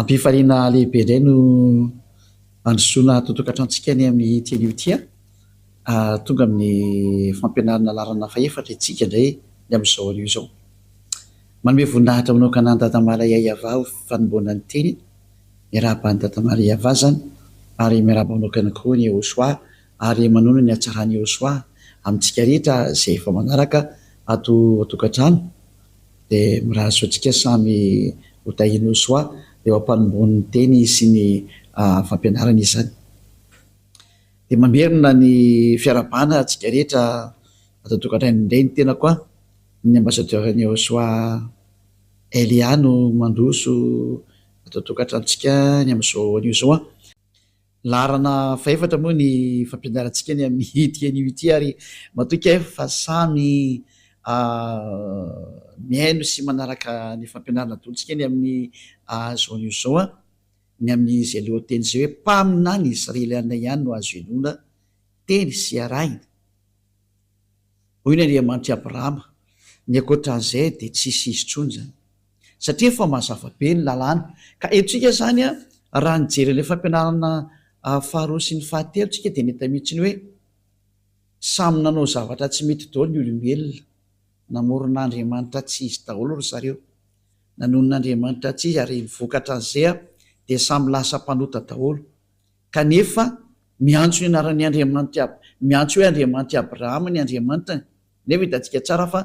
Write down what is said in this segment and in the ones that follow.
ampifaliana lehibe indray no androsoana totokatranotsika ny amin'ny teliotya tonga amin'ny fampianarana larana faefatra itsika indray ny amin'izao anio izao manome voninahitra manokana ny datamala iayavao fanomboana ny teny miaraba ny datamala iava zany ary miaraba manokana koa ny osoa ary manono ny atsarany osoa amintsika rehetra izay efa manaraka ato atokatrano dia mirahazo antsika samy hotahiny osoa dia mampanomboan'ny teny sy ny fampianarana izany dia mamerina ny fiarabana antsika rehetra ato atokatrano indray ny tena koa ny ambasadeur-ny osoa Eliano mandroso ato atokatranotsika ny amin'izao anio zao larana faefatra moa ny fampianarantsika ny amin'ny teliotya ary matoka fa samy miaino sy manaraka ny fampianarana dolontsika ny amin'ny zao anio zao ny amin'izay aloha teny izay hoe mpamina ny israeliana ihany no azo enona teny sy arahina hoy ny Andriamanitra Abrahama ny ankoatran'izay dia tsisy izy intsony zany satria efa mazava be ny lalàna ka etsika zany raha nijery ilay fampianarana faharoa sy ny fahatelo tsika dia neta mihitsy ny hoe samy nanao zavatra tsy mety daholo ny olombelona namoron'Andriamanitra tsy izy daholo ry zareo nanonon'Andriamanitra tsy izy ary nivokatra an'izay dia samy lasa mpanota daholo kanefa miantso ny anaran'ny Andriamanitra miantso hoe Andriamanitra Abrahama ny Andriamanitra nefa hitantsika tsara fa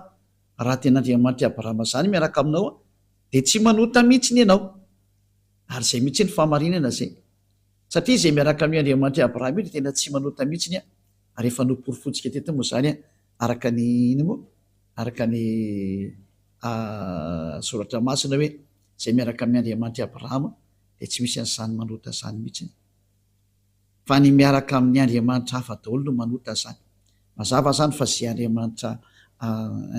raha ten'Andriamanitra Abrahama zany miaraka aminao dia tsy manota mihitsy ny ianao ary izay mihitsy ny fahamarinana zay satria izay miaraka amin'ny Andriamanitra Abrahama io dia tena tsy manota mihitsy ary efa noporofotsika teto moa zany araka ny ino moa araka ny soratra masina hoe izay miaraka amin'ny Andriamanitra Abrahama dia tsy misy an'izany manota zany mihitsy fa ny miaraka amin'ny Andriamanitra hafa daholo no manota zany mazava zany fa zay Andriamanitra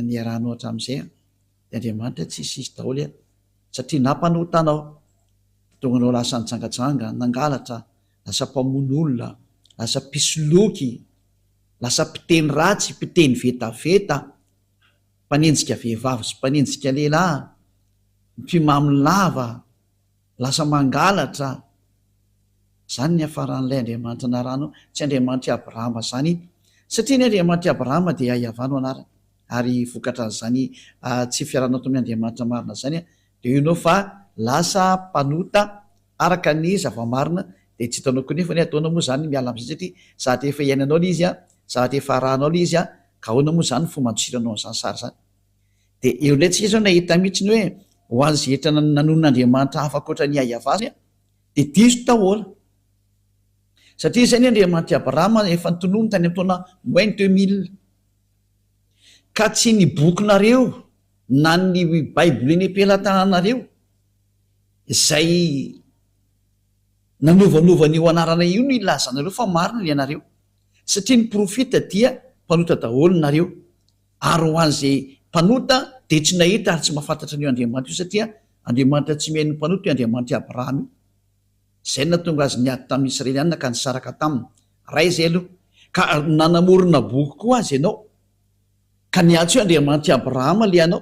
niarahanao hatramin'izay dia Andriamanitra tsy isy izy daholo satria nampanota anao tonga anao lasa nitsangatsanga nangalatra lasa mpamono olona lasa pisoloky lasa mpiteny ratsy mpiteny vetaveta mpanenjika vehivavy sy mpanenjika lehilahy mpimamilava lasa mangalatra zany ny afaran'ilay Andriamanitra narano tsy Andriamanitra Abrahama zany satria ny Andriamanitra Abrahama dia ayavano anarany ary vokatra an'izany tsy fiarana ato amin'ny Andriamanitra marina zany dia inao fa lasa mpanota araka ny zava-marina dia tsy hitanao koa nefa ny ataonao moa zany miala amin'izay satria zahatra efa iainanao le izy zahatra efa arahanao le izy ka ahoana moa zany fomba andosiranao an'izany sary zany dia eo indray tsika zao nahita mihitsy ny hoe ho an'ny zehetra nanonon'Andriamanitra hafa koatra ny ayavazany dia diso tahola satria izay ny Andriamanitra Abrahama efa nitonomy tany amin'ny taona moins 2000 ka tsy ny bokinareo na ny Baibly eny am-pelantananareo izay nanovanova ny ho anarana io no ilazanareo fa marina ny ianareo satria ny profeta dia mpanota daholo nareo ary ho an'izay mpanota dia tsy nahita ary tsy mahafantatra an'io Andriamanitra io satria Andriamanitra tsy mihaino mpanota io Andriamanitra Abrahama io izay natonga azy niady tamin'ny Israeliana ka nisaraka taminy ray izay aloha ka nanamorona boky koa azy ianao ka niantso io Andriamanitra Abrahama le anao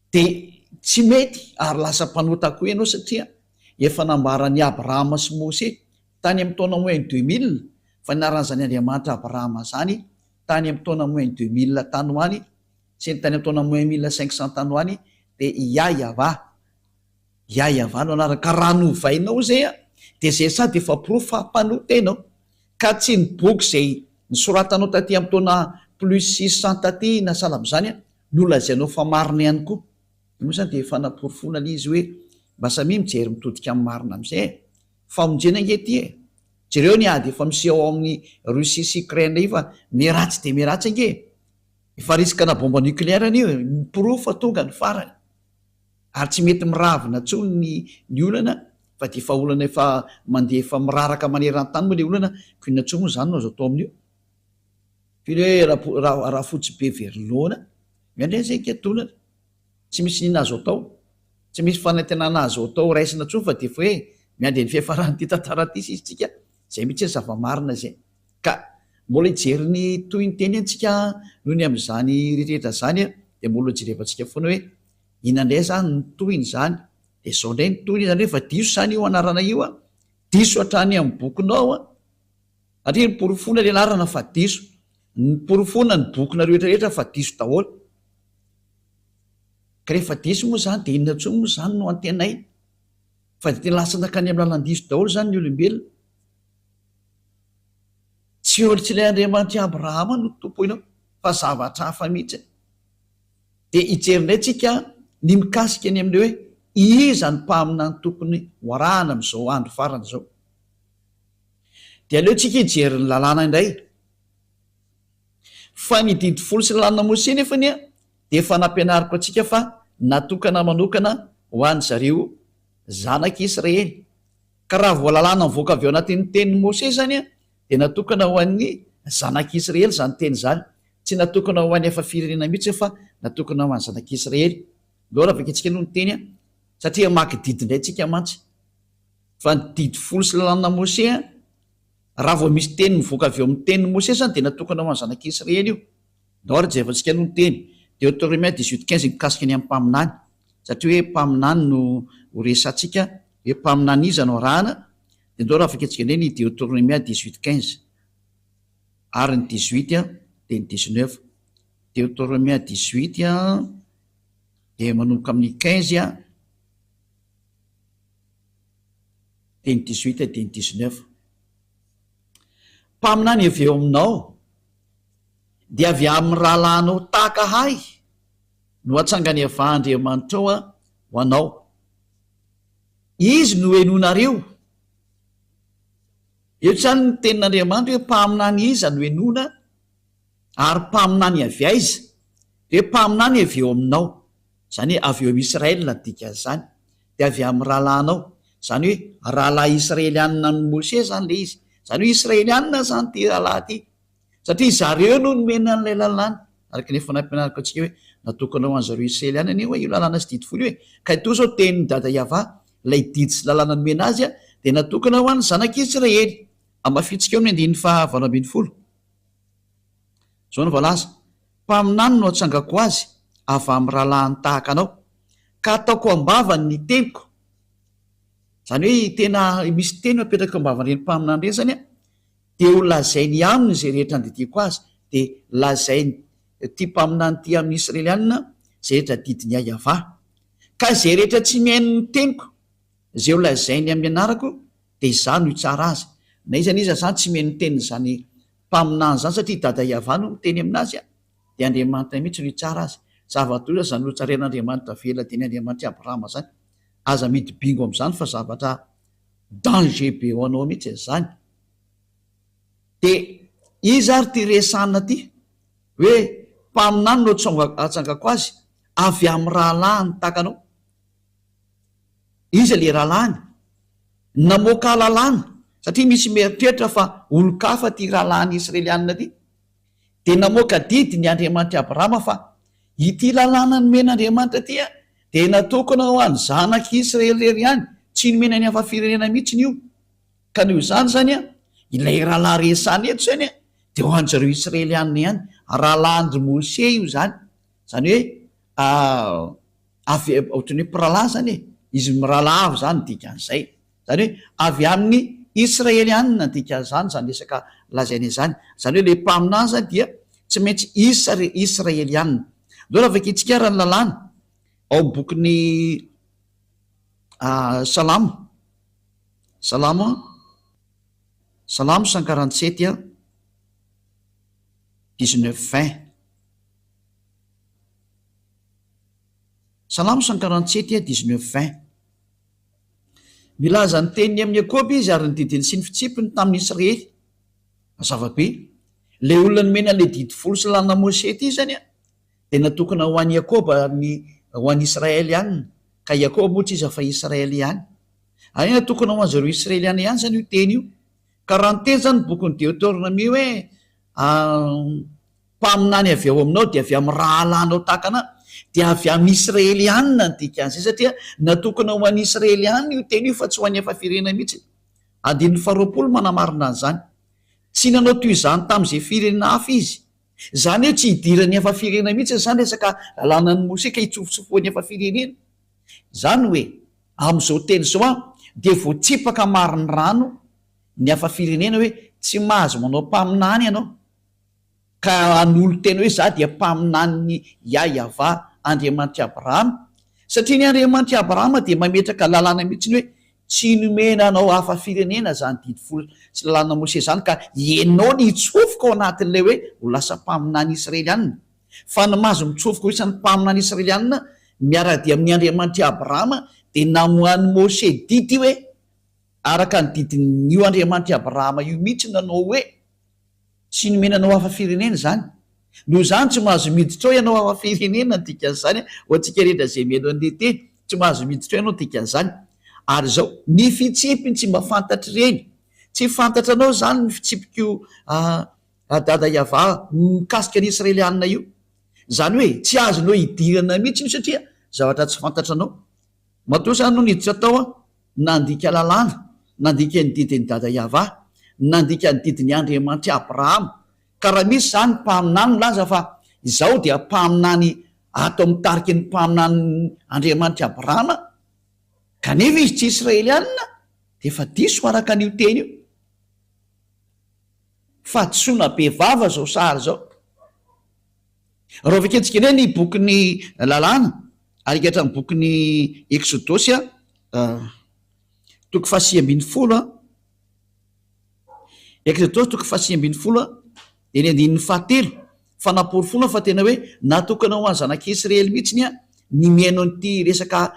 dia tsy mety ary lasa mpanota koa ianao satria efa nambaran'ny Abrahama sy Mose tany amin'ny taona moins 2000 fa naran'izany Andriamanitra Abrahama zany tany amin'ny taona moins 2000 tany hoany sy ny tany amin'ny taona moins 1500 tany hoany dia Yahava no anarany ka raha novainao zay dia zay sady efa profo fa mpanota ianao ka tsy ny boky zay nisoratanao taty amin'ny taona plus 600 taty na salamy zany no lazainao fa marina ihany koa moa zany dia efa naporofona le izy hoe mbasa mijery mitodika amin'ny marina amin'izay famonjena angety jereo ny ady efa miseho ao amin'ny Russie sy Ukraine io fa miratsy dia miratsy ange efa risika na bomba nucléaire an'io miporofo tonga ny farany ary tsy mety miravina tsony ny olana fa dia efa olana efa mandeha efa miraraka maneran-tany moa le olana ko inona tso moa zany no azo atao amin'io file raha fotsy be verilona miandray zay ketolana tsy misy nina azo atao tsy misy fanantenana azo atao raisina tsony fa dia efa hoe miandre ny fiafarany ty tantara ty sisy tsika zay mihitsy ny zava-marina zay ka mbola hijery ny toy ny teny antsika noho ny amin'izany rehetrarehetra zany dia mbola jerevantsika foana hoe inandray zany ny toyny zany de zao indray ny toy zany hoe fa diso zany io anarana io a diso hatrany amin'ny bokinao a satria nyporofona le anarana fa diso nyporofona ny bokina rehetrarehetra fa diso daholo ka rehefa diso moa zany de inona ntsony moa zany no antenay fa de tena lasa nakany amin'ny lalan-diso daholo zany ny olombelona tsy olo tsy ilay Andriamanitra Abrahama no tompo inao fa zavatra hafa mihitsy de ijerinay tsika ny mikasika ny amin'le hoe iza ny mpamina ny tokony hoarahana amin'izao andro farana zao de aleo tsika hijery ny lalàna indray fa ny didy folo sy lalàna Mose nefany a de efa nampianariko atsika fa natokana manokana ho any zareo zanak'Israely ka raha voalalàna mivoaka avy ao anatin'ny tenin'ny Mose zany a de natokana ho an'ny zanak'Israely zany teny zany tsy natokana ho an'ny efa firenena mihitsy fa natokana ho an'ny zanak'Israely loha raha vakentsika no ny teny a satria maky didy indray tsika mantsy fa ny didy folo sy lalàna Mose a raha vao misy teny mivoaka avy eo amin'ny tenin'ny Mose zany de natokana ho an'ny zanak'Israely io loha raha jevantsika no ny teny Deutéronome 18:15 mikasika ny amin'ny mpaminany satria hoe mpaminany no horesantsika hoe mpaminany iza no arahana de ndao raha vakentsika indray ny Deutéronome 18:15 ary ny 18 a de ny 19 Deutéronome 18 a de manomboka amin'ny 15 a de ny 18 de ny 19 mpaminany avy eo aminao de avy amin'ny rahalahinao tahaka hay no atsangany avahandriamanitra ao a ho anao izy no henonareo eo zany ny tenin'Andriamanitra hoe mpaminany iza no henona ary mpaminany avy aiza de hoe mpaminany avy eo aminao zany hoe avy eo amin'ny Israelina dika zany de avy amin'ny rahalahinao zany hoe rahalahy Israelianina ny Mose zany le izy zany hoe Israelianina zany ty rahalahy ty satria zareo no nomena an'ilay lalàna araka nefa nampianariko atsika hoe natokana ho an'zareo Israelianina io io lalàna sy didy folo io ka ito zao tenin'ny dada Iava lay didy sy lalàna nomena azy a de natokana ho an'ny zanak'Israely amafitsika eo ny 9:20 zao no voalaza mpaminany no atsangako azy avy amin'ny rahalahiny tahaka anao ka ataoko ambavany ny teniko zany hoe tena misy teny apetraka ambavan'ireny mpaminany reny zany a de ho lazainy aminy zay rehetra andidiko azy de lazainy ty mpaminany ty amin'ny Israelianina zay rehetra didiny Iava ka zay rehetra tsy mihaino ny teniko zay ho lazainy amin'ny anarako de izany ho tsara azy na izany iza zany tsy mihaino ny teniny zany mpaminany zany satria dada Iava no miteny aminazy a de Andriamanitra mihitsy no tsara azy zava-doza zany ho tsaren'Andriamanitra vela teny Andriamanitra Abrahama zany aza midi bingo am'izany fa zavatra danger be ho anao mihitsy zany de iza ary ty resana ty hoe mpaminany no atsangako azy avy amin'ny rahalahiny takanao iza le rahalahiny namoaka lalàna satria misy mieritreritra fa olo-kafa ty rahalahiny Israelianina ty de namoaka didy ny Andriamanitra Abrahama fa ity lalàna nomen'Andriamanitra ty a de natokana ho any zanak'Israely rery ihany tsy nomena ny hafa firenena mihitsy ny io ka noho izany zany a ilay rahalahy resany eto zany a de ho an'zareo Israelianina ihany rahalahandry Mose io zany zany hoe avy ohatrany hoe mpirahalahy zany e izy mirahalahy avy zany dikan'izay zany hoe avy amin'ny Israelianina dikan'izany zany resaka lazaina izany zany hoe le mpaminany zany dia tsy maintsy Israelianina ndo raha vaketsika raha ny lalàna ao bokin'ny Salamo 147 a 19:20 Salamo 147 a 19:20 milaza ny teniny amin'ny Jakoba izy ary ny didiny sy ny fitsipiny tamin'ny Israely zava-be le olona nomena le didy folo sy lalàna Mose ty zany a de natokana ho an'ny Jakoba ho an'ny Israely ihany ka Jakoba moa tsy izy fa Israely ihany ary natokana ho an'zareo Israeliana ihany zany io teny io ka raha ny teny zany bokon'ny Deutéronome hoe mpaminany avy ao aminao de avy amin'ny rahalahinao takana de avy amin'ny Israelianina ny dikan'izay satria natokana ho an'ny Israelianina io teny io fa tsy ho an'ny hafa firenena mihitsy 20 manamarina an'izany tsy nanao toy izany tamin'izay firenena hafa izy zany hoe tsy hidiran'ny hafa firenena mihitsy zany resaka lalàna ny Mose ka hitsofotsofoan'ny hafa firenena zany hoe am'izao teny zao a de voatsipaka mariny rano ny hafa firenena hoe tsy mahazo manao mpaminany ianao ka an'olo tena hoe za dia mpaminany iayava Andriamanitra Abrahama satria ny Andriamanitra Abrahama de mametraka lalàna mihitsiny hoe tsy nomena anao hafa firenena zany didifolo sy lalàna Mose zany ka ianao ny hitsofoka ao anatin'lay hoe ho lasa mpaminany Israelianina fa ny mahazo mitsofoka ho isan'ny mpaminany Israelianina miara-dia amin'ny Andriamanitra Abrahama de namohan'ny Mose didy hoe araka ny didin'io Andriamanitra Abrahama io mihitsy nanao hoe tsy nomenanao hafa firenena zany no zany tsy mahazo miditra ao ianao hafa firenena dikan'izany ho antsika rehetra zay meno andeha teny tsy mahazo miditra ao ianao dikan'izany ary zao ny fitsipiny tsy mba fantatra reny tsy fantatra anao zany ny fitsipiko dada Iava mikasika ny Israelianina io zany hoe tsy azonao hidirana mihitsy io satria zavatra tsy fantatra anao matoa zany no niditra tao a nandika lalàna nandika ny didiny dada Iava nandika ny didiny Andriamanitra Abrahama ka raha misy zany mpaminany milaza fa izao dia mpaminany ato mitariky ny mpaminany Andriamanitra Abrahama kanefa izy tsy Israelianina de efa diso araka an'io teny io fa tsoina be vava zao sary zao raha vaketsika eny ny bokyny lalàna arikatra ny bokyny Exodosy toko 110 Exodosy toko 110 eny andininy 7 fanapory fona fa tena hoe natokana ho any zanak'Israely mihitsiny a ny miaino an'ity resaka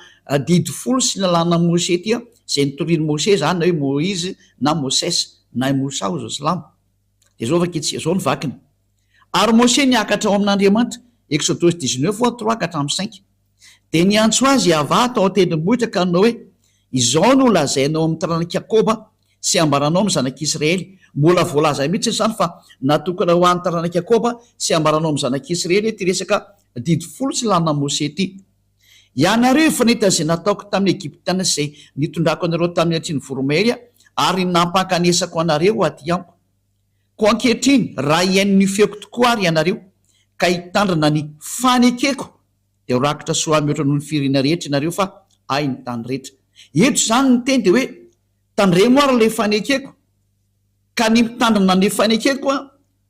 didy folo sy lalàna Mose ty a zay nitoriany Mose zany na hoe Moïse na Moses na Mosa zao silamo de zao vaketsika zao ny vakiny ary Mose niakatra ao amin'Andriamanitra Exodosy 19:3 ka hatramin'ny 5 de niantso azy Iava tao an-tendrombohitra ka nanao hoe izao no lazainao amin'ny taranak'i Jakoba sy ambaranao amin'ny zanak'Israely mbola voalaza mihitsy zany fa natokana ho an'ny taranak'i Jakoba sy ambaranao amin'ny zanak'Israely ty resaka didy folo sy lalàna Mose ty ianareo efa nahita zay nataoko tamin'ny Egiptiana zay nitondrako anareo tamin'ny atriny voromahery ary nampakanesako anareo aty amiko ko ankehitriny raha iain'ny feoko tokoa ary ianareo ka hitandrina ny fanekeko de ho rakitra soa mihoatra noho ny firina rehetra ianareo fa ay ny tany rehetra eto zany ny teny de hoe tandremo ary le fanekeko ka ny mitandrina ny fanekeko a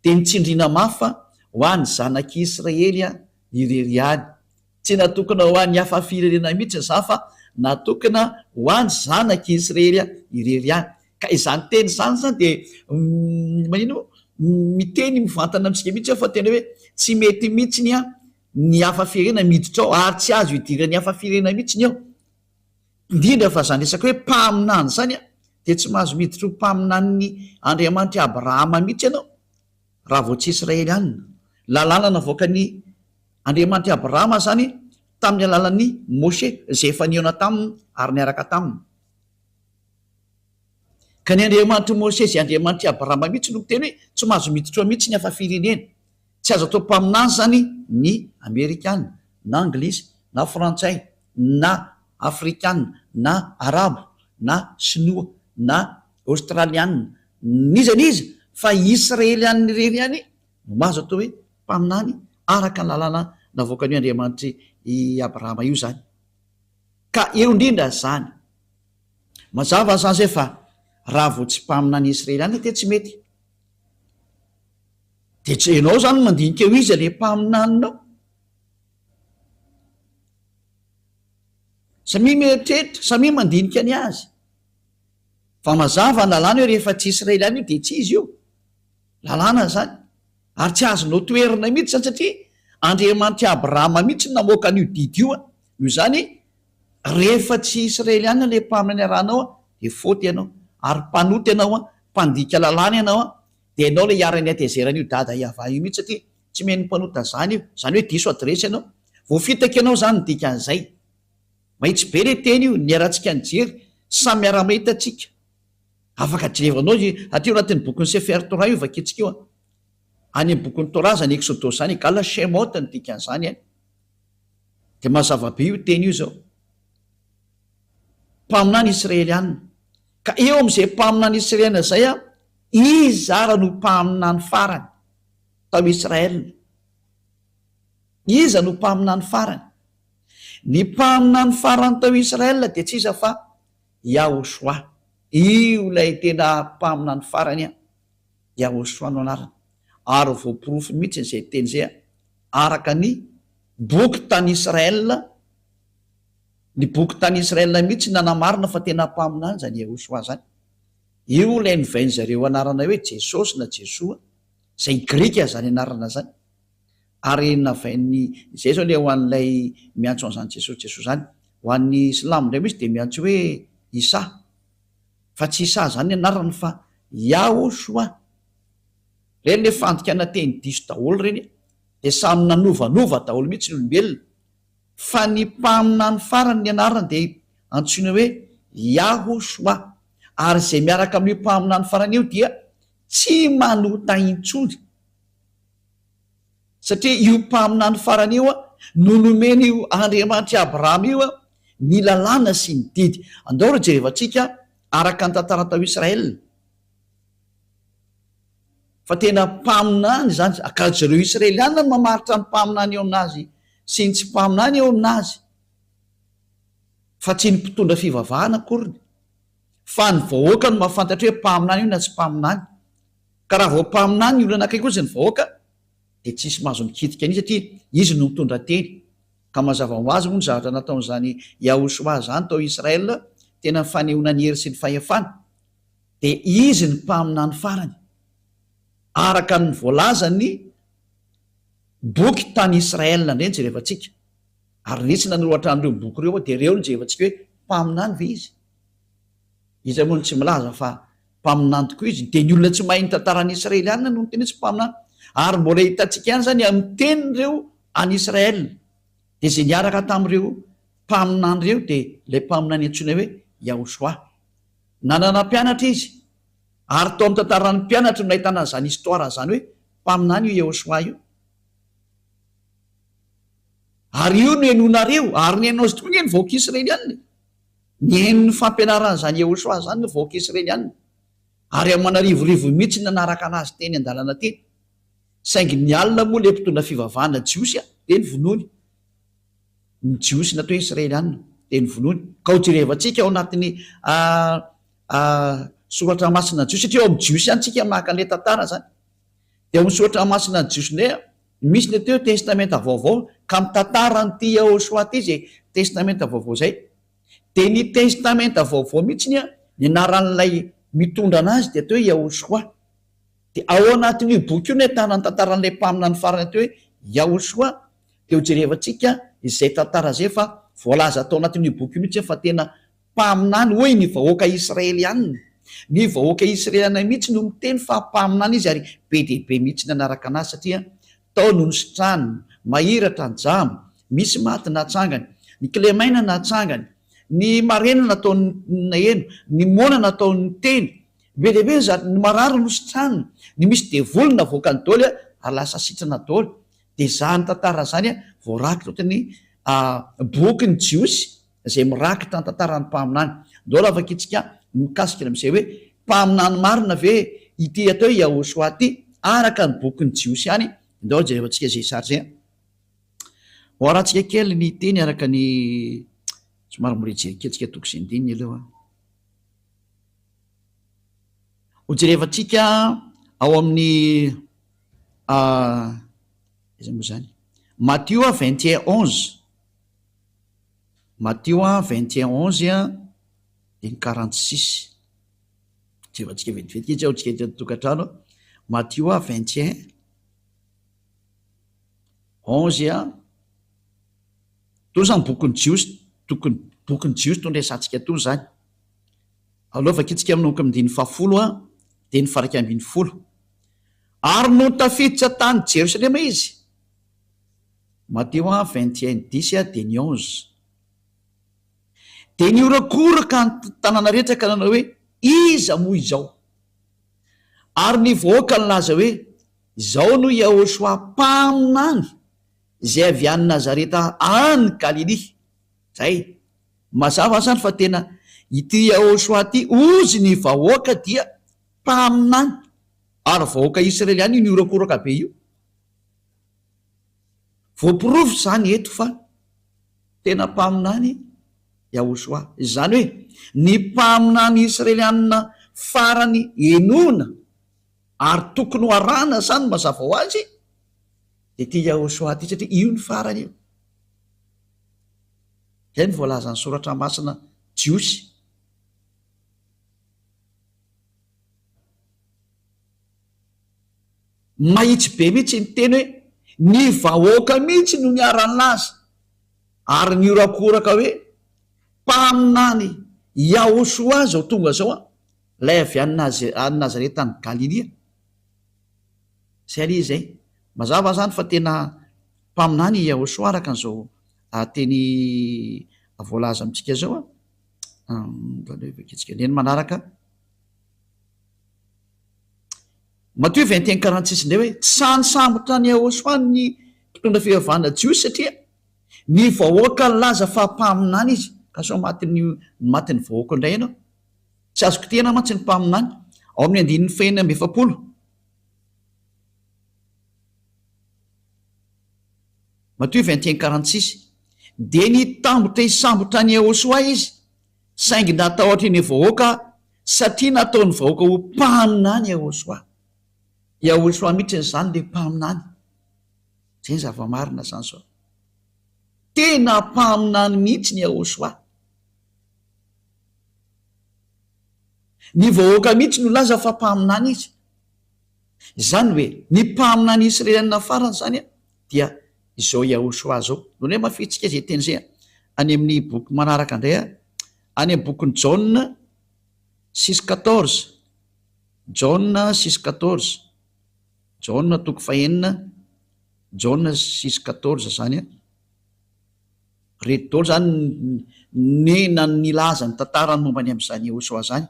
de nitsindrina mafa ho any zanak'Israely a irery tsy natokana ho any hafa firenena mihitsy za fa natokana ho any zanak'Israely irery ka izany teny zany zany de manino miteny mivantana amitsika mihitsy fa tena hoe tsy mety mihitsiny a ny hafa firenena miditra ao ary tsy azo hidirany hafa firenena mihitsiny ao indrindra fa zany resaka hoe mpaminany zany a de tsy mahazo miditra ho mpaminany Andriamanitra Abrahama mihitsy ianao raha vao tsy Israelianina lalàna navoaka ny Andriamanitra Abrahama zany tamin'ny alalan'ny Mose zay efa niona taminy ary niaraka taminy ka ny Andriamanitra Mose zay Andriamanitra Abrahama mihitsy no teny hoe tsy mahazo miditra ao mihitsy ny hafa firenena tsy azo atao mpaminany zany ny Amerikana na Anglisy na Frantsay na Afrikana na Arabo na Sinoa na Australiana nizaniza fa Israelianina irery ihany no mahazo atao hoe mpaminany araka ny lalàna navoaka ny Andriamanitra i Abrahama io zany ka eo indrindra zany mazava zany zay fa raha vao tsy mpaminany Israelianina te tsy mety de tsy ianao zany mandinika eo izy le mpaminaninao samy mieritreritra samy mandinika ny azy fa mazava ny lalàna hoe rehefa tsy Israelianina io de tsy izy io lalàna zany ary tsy azonao toerina mihitsy zany satria Andriamanitra Abrahama mihitsy namoaka an'io didy io io zany rehefa tsy Israelianina le mpaminany arahanao de faoty ianao ary mpanoty ianao mpandika lalàna ianao de ianao le iarany atezerana io dada Iava io mihitsy satria tsy meny mpanota zany io zany hoe diso adresy ianao voafitaka ianao zany dikan'izay mahitsy be le teny io niarantsika nijery samy miara-mahita atsika afaka jerevanao ateo anatin'ny bokyny Sefer Torah io vaketsika io any amin'ny bokyny Torah zany Exodosy zany gala Shemot ny dikan'izany de mazava be io teny io zao mpaminany Israelianina ka eo am'izay mpaminany Israelianina zay izy no mpaminany farany tao Israelina iza no mpaminany farany ny mpaminany farany tao Israel de tsy iza fa Yahoshua. Io lay tena mpaminany farany Yahoshua no anarany, ary voaporofo mihitsy zay teny zay araka ny boky tany Israel, ny boky tany Israel mihitsy nanamarina fa tena mpaminany zany Yahoshua zany. Io lay nivainy zareo anarana hoe Jesosy na Jesoa, zay grika zany anarana zany, ary navainy zay zao le ho an'lay miantso an'izany Jesosy zany. Ho an'ny Silamo ndray misy de miantso hoe Isa, fa tsy Isa zany anarany fa Yahoshua. Reny le fandikana teny diso daholo reny, de samy nanovanova daholo mihitsy ny olombelona, fa ny mpaminany farany ny anarany de antsoina hoe Yahoshua. Ary zay miaraka amin'ny mpaminany farany io dia tsy manota intsony, satria io mpaminany farany io no nomeny io Andriamanitra Abrahama io ny lalàna sy ny didy. Andao ro jerevantsika araka ny tantara tao Israel, fa tena mpaminany zany, ka zareo Israeliana no mamaritra ny mpaminany eo aminazy sy ny tsy mpaminany eo aminazy, fa tsy ny mpitondra fivavahana akoriny, fa ny vahoaka no mahafantatra hoe mpaminany io na tsy mpaminany. Ka raha vao mpaminany olona anankiray kosa ny vahoaka de tsisy mahazo mikitika an'izy satria izy no mitondra teny. Ka mazava ho azy moa ny zavatra nataon'izany Yahoshua zany tao Israel, tena fanehoana ny hery sy ny fahefana, de izy ny mpaminany farany araka ny voalaza ny boky tany Israel ndreny jerevantsika. Ary nisy nanohatra an'ireo boky reo de reo no jerevantsika hoe mpaminany ve izy. Izy moa tsy milaza fa mpaminany tokoa izy, de ny olona tsy mahay ny tantarany Israeliana no tena tsy mpaminany. Ary mbola hitantsika ihany zany amin'ny tenin'ireo any Israel, de zay niaraka tamin'ireo mpaminany reo de lay mpaminany antsoina hoe Yahoshua. Nanana mpianatra izy, ary tao amin'ny tantarany mpianatra no nahitana zany histoira zany hoe mpaminany io Yahoshua io. Ary io no henonareo, ary ny hainao azy tokoa ny vahoaka Israeliana, ny hain'ny fampianarana zany Yahoshua zany ny vahoaka Israeliana. Ary amin'ny manarivorivo mihitsy nanaraka anazy teny an-dalana teny, saingy ny alina moa le mpitondra fivavahana jiosy de ny vonoany, ny jiosy natao Israeliana de ny vonoany. Ka ho jerevantsika ao anatin'ny soratra masina jiosy, satria ao amin'ny jiosy ihany tsika maka an'le tantara zany. De ao amin'ny soratra masina jiosy ndray misy le teo testamenta vaovao ka mitantara n'ity Yahoshua ty zay testamenta vaovao zay. De ny testamenta vaovao mihitsy ny anaran'lay mitondra anazy de atao hoe Yahoshua. De ao anatin'io boky io no ahitana ny tantaran'lay mpaminany farany atao hoe Yahoshua. De ho jerevantsika izay tantara zay fa voalaza atao anatin'io boky io mihitsy fa tena mpaminany hoy ny vahoaka Israeliana. Ny vahoaka Israeliana mihitsy no miteny fa mpaminany izy, ary be de be mihitsy nanaraka anazy satria tao no nositrany, mahiratra ny jamo, misy maty natsangany, ny kilemaina natsangany, ny marena nataony eno, ny mona nataony teny, be de be zany ny marary nositrany, ny misy devoly navoaka ny daoly ary lasa sitrana daoly. De zany tantara zany voarakitra ohatrany boky ny jiosy zay mirakitra ny tantarany mpaminany. Andao afaka itsika mikasika amin'izay hoe mpaminany marina ve ity atao Yahoshua ty araka ny boky ny jiosy ihany. Andao jerevantsika zay sary zay. Oharantsika kely ny teny araka ny somary morejereketsika toko sy ndininy aloha. Ho jerevantsika ao amin'ny iza moa zany Matthieu 21:11, Matthieu 21:11 de ny 46. Jerevantsika vetivety kely ao tsika tokantrano. Matthieu 21:11 to zany bokyny jiosy, bokyny jiosy to ndraisantsika tony zany. Alovaka itsika amin'noko amin'ny 10 de ny faraka ambin'ny 10. Ary no tafiditra tany Jerosalema izy. Matthieu 21:10 de ny 11. De niorakoraka ny tanàna rehetra ka nanao hoe iza moa izao. Ary ny vahoaka nilaza hoe izao no Yahoshua mpaminany zay avy any Nazareta any Galily. Zay mazava zany fa tena ity Yahoshua ty ozy ny vahoaka dia mpaminany, ary vahoaka Israeliana io niorakoraka be io. Voaporofo zany eto fa tena mpaminany Yahosoa. Izany hoe ny mpaminany Israelianina farany enoana ary tokony ho arana zany mazava ho azy de ty Yahosoa ty satria io ny farany io. Zay ny voalazany soratra masina Jiosy. Mahitsy be mihitsy ny teny hoe ny vahoaka mihitsy no niarany laza ary niorakoraka hoe mpaminany Yahosoa zao tonga zao lay avy any Nazareta any Galilia. Zay zay mazava zany fa tena mpaminany Yahosoa araka an'izao teny voalaza amitsika zao neny manaraka Matthieu 21:46 ndray hoe tsy sambotra ny Yahosoa ny mpitondra fivavahana Jiosy satria ny vahoaka laza fa mpaminany izy ka so matiny vahoaka indray ianao tsy azoko tena mantsy ny mpaminany ao amin'ny 9:70. Matthieu 21:46 de ny tambotra isambotra ny Yahosoa izy saingy natahotra ny vahoaka satria nataony vahoaka ho mpaminany Yahosoa. Yahosoa mihitsy zany le mpaminany. Zay zava-marina zany sao tena mpaminany mihitsy ny Yahosoa. Ny vahoaka mihitsy no laza fa mpaminany izy. Zany hoe ny mpaminany Israelianina farany zany dia izao Yahosoa zao. Noho hoe mafitsika zay teny zay any amin'ny boky manaraka indray any amin'ny bokin'ny Jauna 6:14. Jauna 6:14. Jauna toko fahenina Jauna 6:14 zany reto daholo zany nena nilaza ny tantarany mombany amin'izany Yahosoa zany.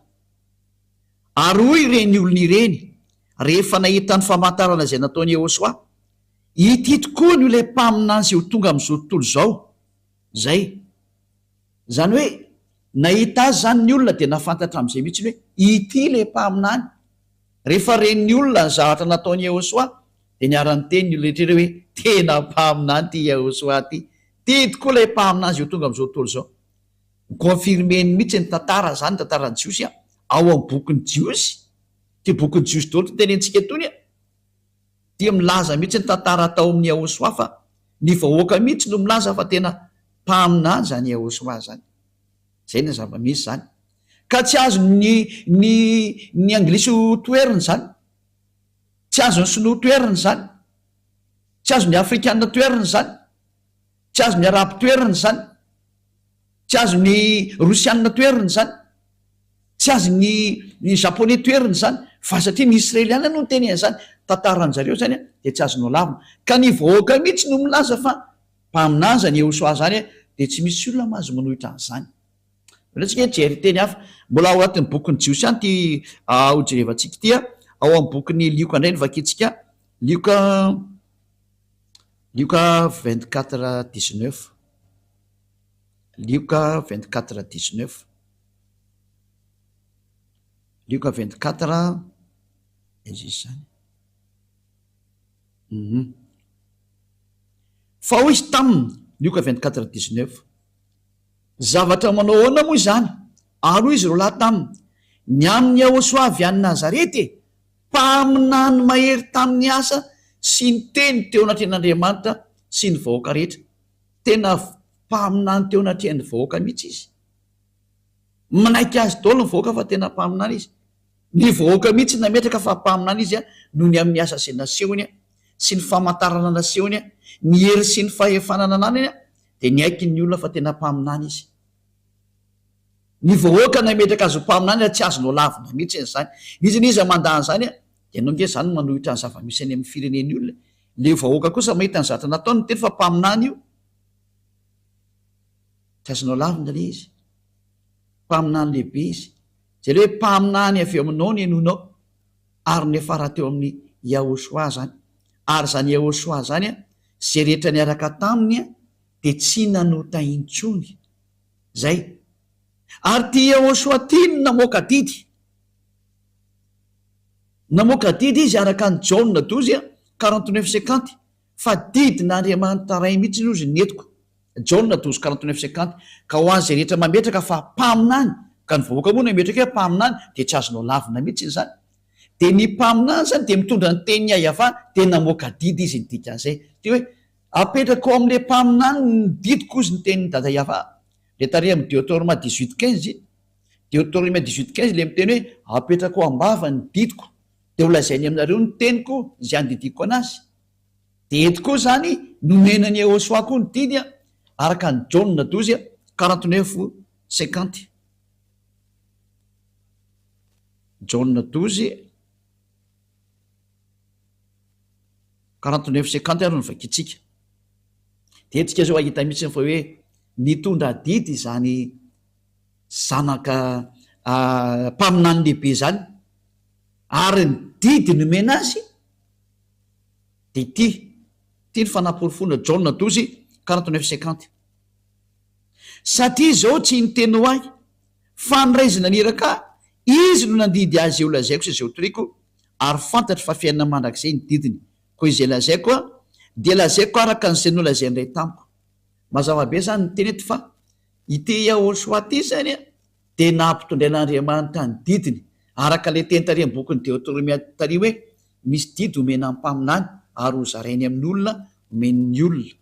Ary hoy ireny olona ireny rehefa nahita ny famantarana izay nataony Yahosoa, ity tokoa ny ilay mpaminany izay ho tonga amin'izao tontolo zao. Zay zany hoe nahita azy zany ny olona dia nafantatra amin'izay mihitsy hoe ity ilay mpaminany. Rehefa ren'ny olona ny zavatra nataony Yahosoa dia niarany teny ny olona rehetra hoe tena mpaminany ty Yahosoa ty. Ty tokoa ilay mpaminany izay ho tonga amin'izao tontolo zao. Confirmeny mihitsy ny tantara zany, tantarany Jiosy ao amin'ny bokin'ny Jiosy. Ty bokin'ny Jiosy daholo ty tenentsika etony dia milaza mihitsy ny tantara tao amin'ny Yahosoa fa ny vahoaka mihitsy no milaza fa tena mpaminany zany Yahosoa zany. Zay ny zava-misy zany. Ka tsy azo ny anglisy ho toeriny zany, tsy azo ny sinoa toeriny zany, tsy azo ny afrikanina toeriny zany, tsy azo ny arabo toeriny zany, tsy azo ny rosianina toeriny zany, tsy azo ny japonais toeriny zany, fa satria ny Israeliana no teny zany tantaran zareo zany dia tsy azo no lavina. Ka ny vahoaka mihitsy no milaza fa mpaminany zany Yahosoa zany dia tsy misy olona mahazo manohitra an'izany. Tsika jery teny hafa mbola ao anatin'ny bokin'ny Jiosy any ty hojerevantsika ty ao amin'ny bokin'ny Lioka indray ny vakitsika Lioka 24:19. Lioka 24:19. Lioka 24 izy zany. Fa hoy izy taminy Lioka 24:19 zavatra manao ahoana moa izany? Ary hoy izy roalahy taminy, ny amin'ny Yahosoa avy any Nazarety mpaminany mahery tamin'ny asa sy ny teny teo anatrehan'Andriamanitra sy ny vahoaka rehetra. Tena mpaminany teo anatrehan'ny vahoaka mihitsy izy. Manaiky azy daholo ny vahoaka fa tena mpaminany izy. Ny vahoaka mihitsy nametraka fa mpaminany izy noho ny amin'ny asa izay nasehony sy ny famantarana nasehony, ny hery sy ny fahefanana anany dia niaiky ny olona fa tena mpaminany izy. Ny vahoaka nametraka azy ho mpaminany tsy azo no lavina mihitsy zany. Izy niza mandany zany dia nonge zany manohitra ny zava-misy any amin'ny fireneny olona. Le vahoaka kosa mahita ny zavatra nataony teny fa mpaminany io, tsy azo no lavina le izy. Mpaminany lehibe izy. Zay le hoe mpaminany avy aminao ny enonao ary ny afara teo amin'ny Yahosoa zany. Ary zany Yahosoa zany zay rehetra niaraka taminy dia tsy nanota intsony. Zay. Ary ty Yahosoa ty no namoaka didy. Namoaka didy izy araka ny Jauna 12:49 fa didin'Andriamanitra ray mihitsy izy netiko Jauna 12:49 ka ho azy rehetra mametraka fa mpaminany ka ny vahoaka moa nametraka hoe mpaminany de tsy azonao lavina mihitsy iny zany de ny mpaminany zany de mitondra ny teniny ayava de namoaka didy izy ny dikan'izay de hoe apetraka ao am'le mpaminany ny didiko izy ny teniny dada iava le tare amy Deutéronome 18:15 Deutéronome 18:15 le miteny hoe apetraka ao ambava ny didiko de ho lazainy aminareo ny teniko zay andidiko anazy de eto koa zany nomenany Yehosoa koa ny didy araka ny Jauna 12:49-50 Jauna 12:49-50 ary ny vakitsika de etsika zao ahita mihitsy fa hoe nitondra didy zany zanaka mpaminany lehibe zany ary ny didy nomena azy de ty ny fanampolofona Jauna 12:49-50 satria zao tsy niteny ho ahy fa niraizina niraka izy no nandidy azy eo lazaiko sy zay otoriko ary fantatry fa fiainana mandrak'izay ny didiny koa izay lazaiko de lazaiko araka n'izay nolazay ndray tamiko mazava be zany ny teny ety fa ity Yehosoa ty zany de nampitondrain'Andriamanitra ny didiny araka le teny tary am'bokin'ny Deutéronome tary hoe misy didy omena mpaminany ary ho zarainy amin'ny olona omen'ny olona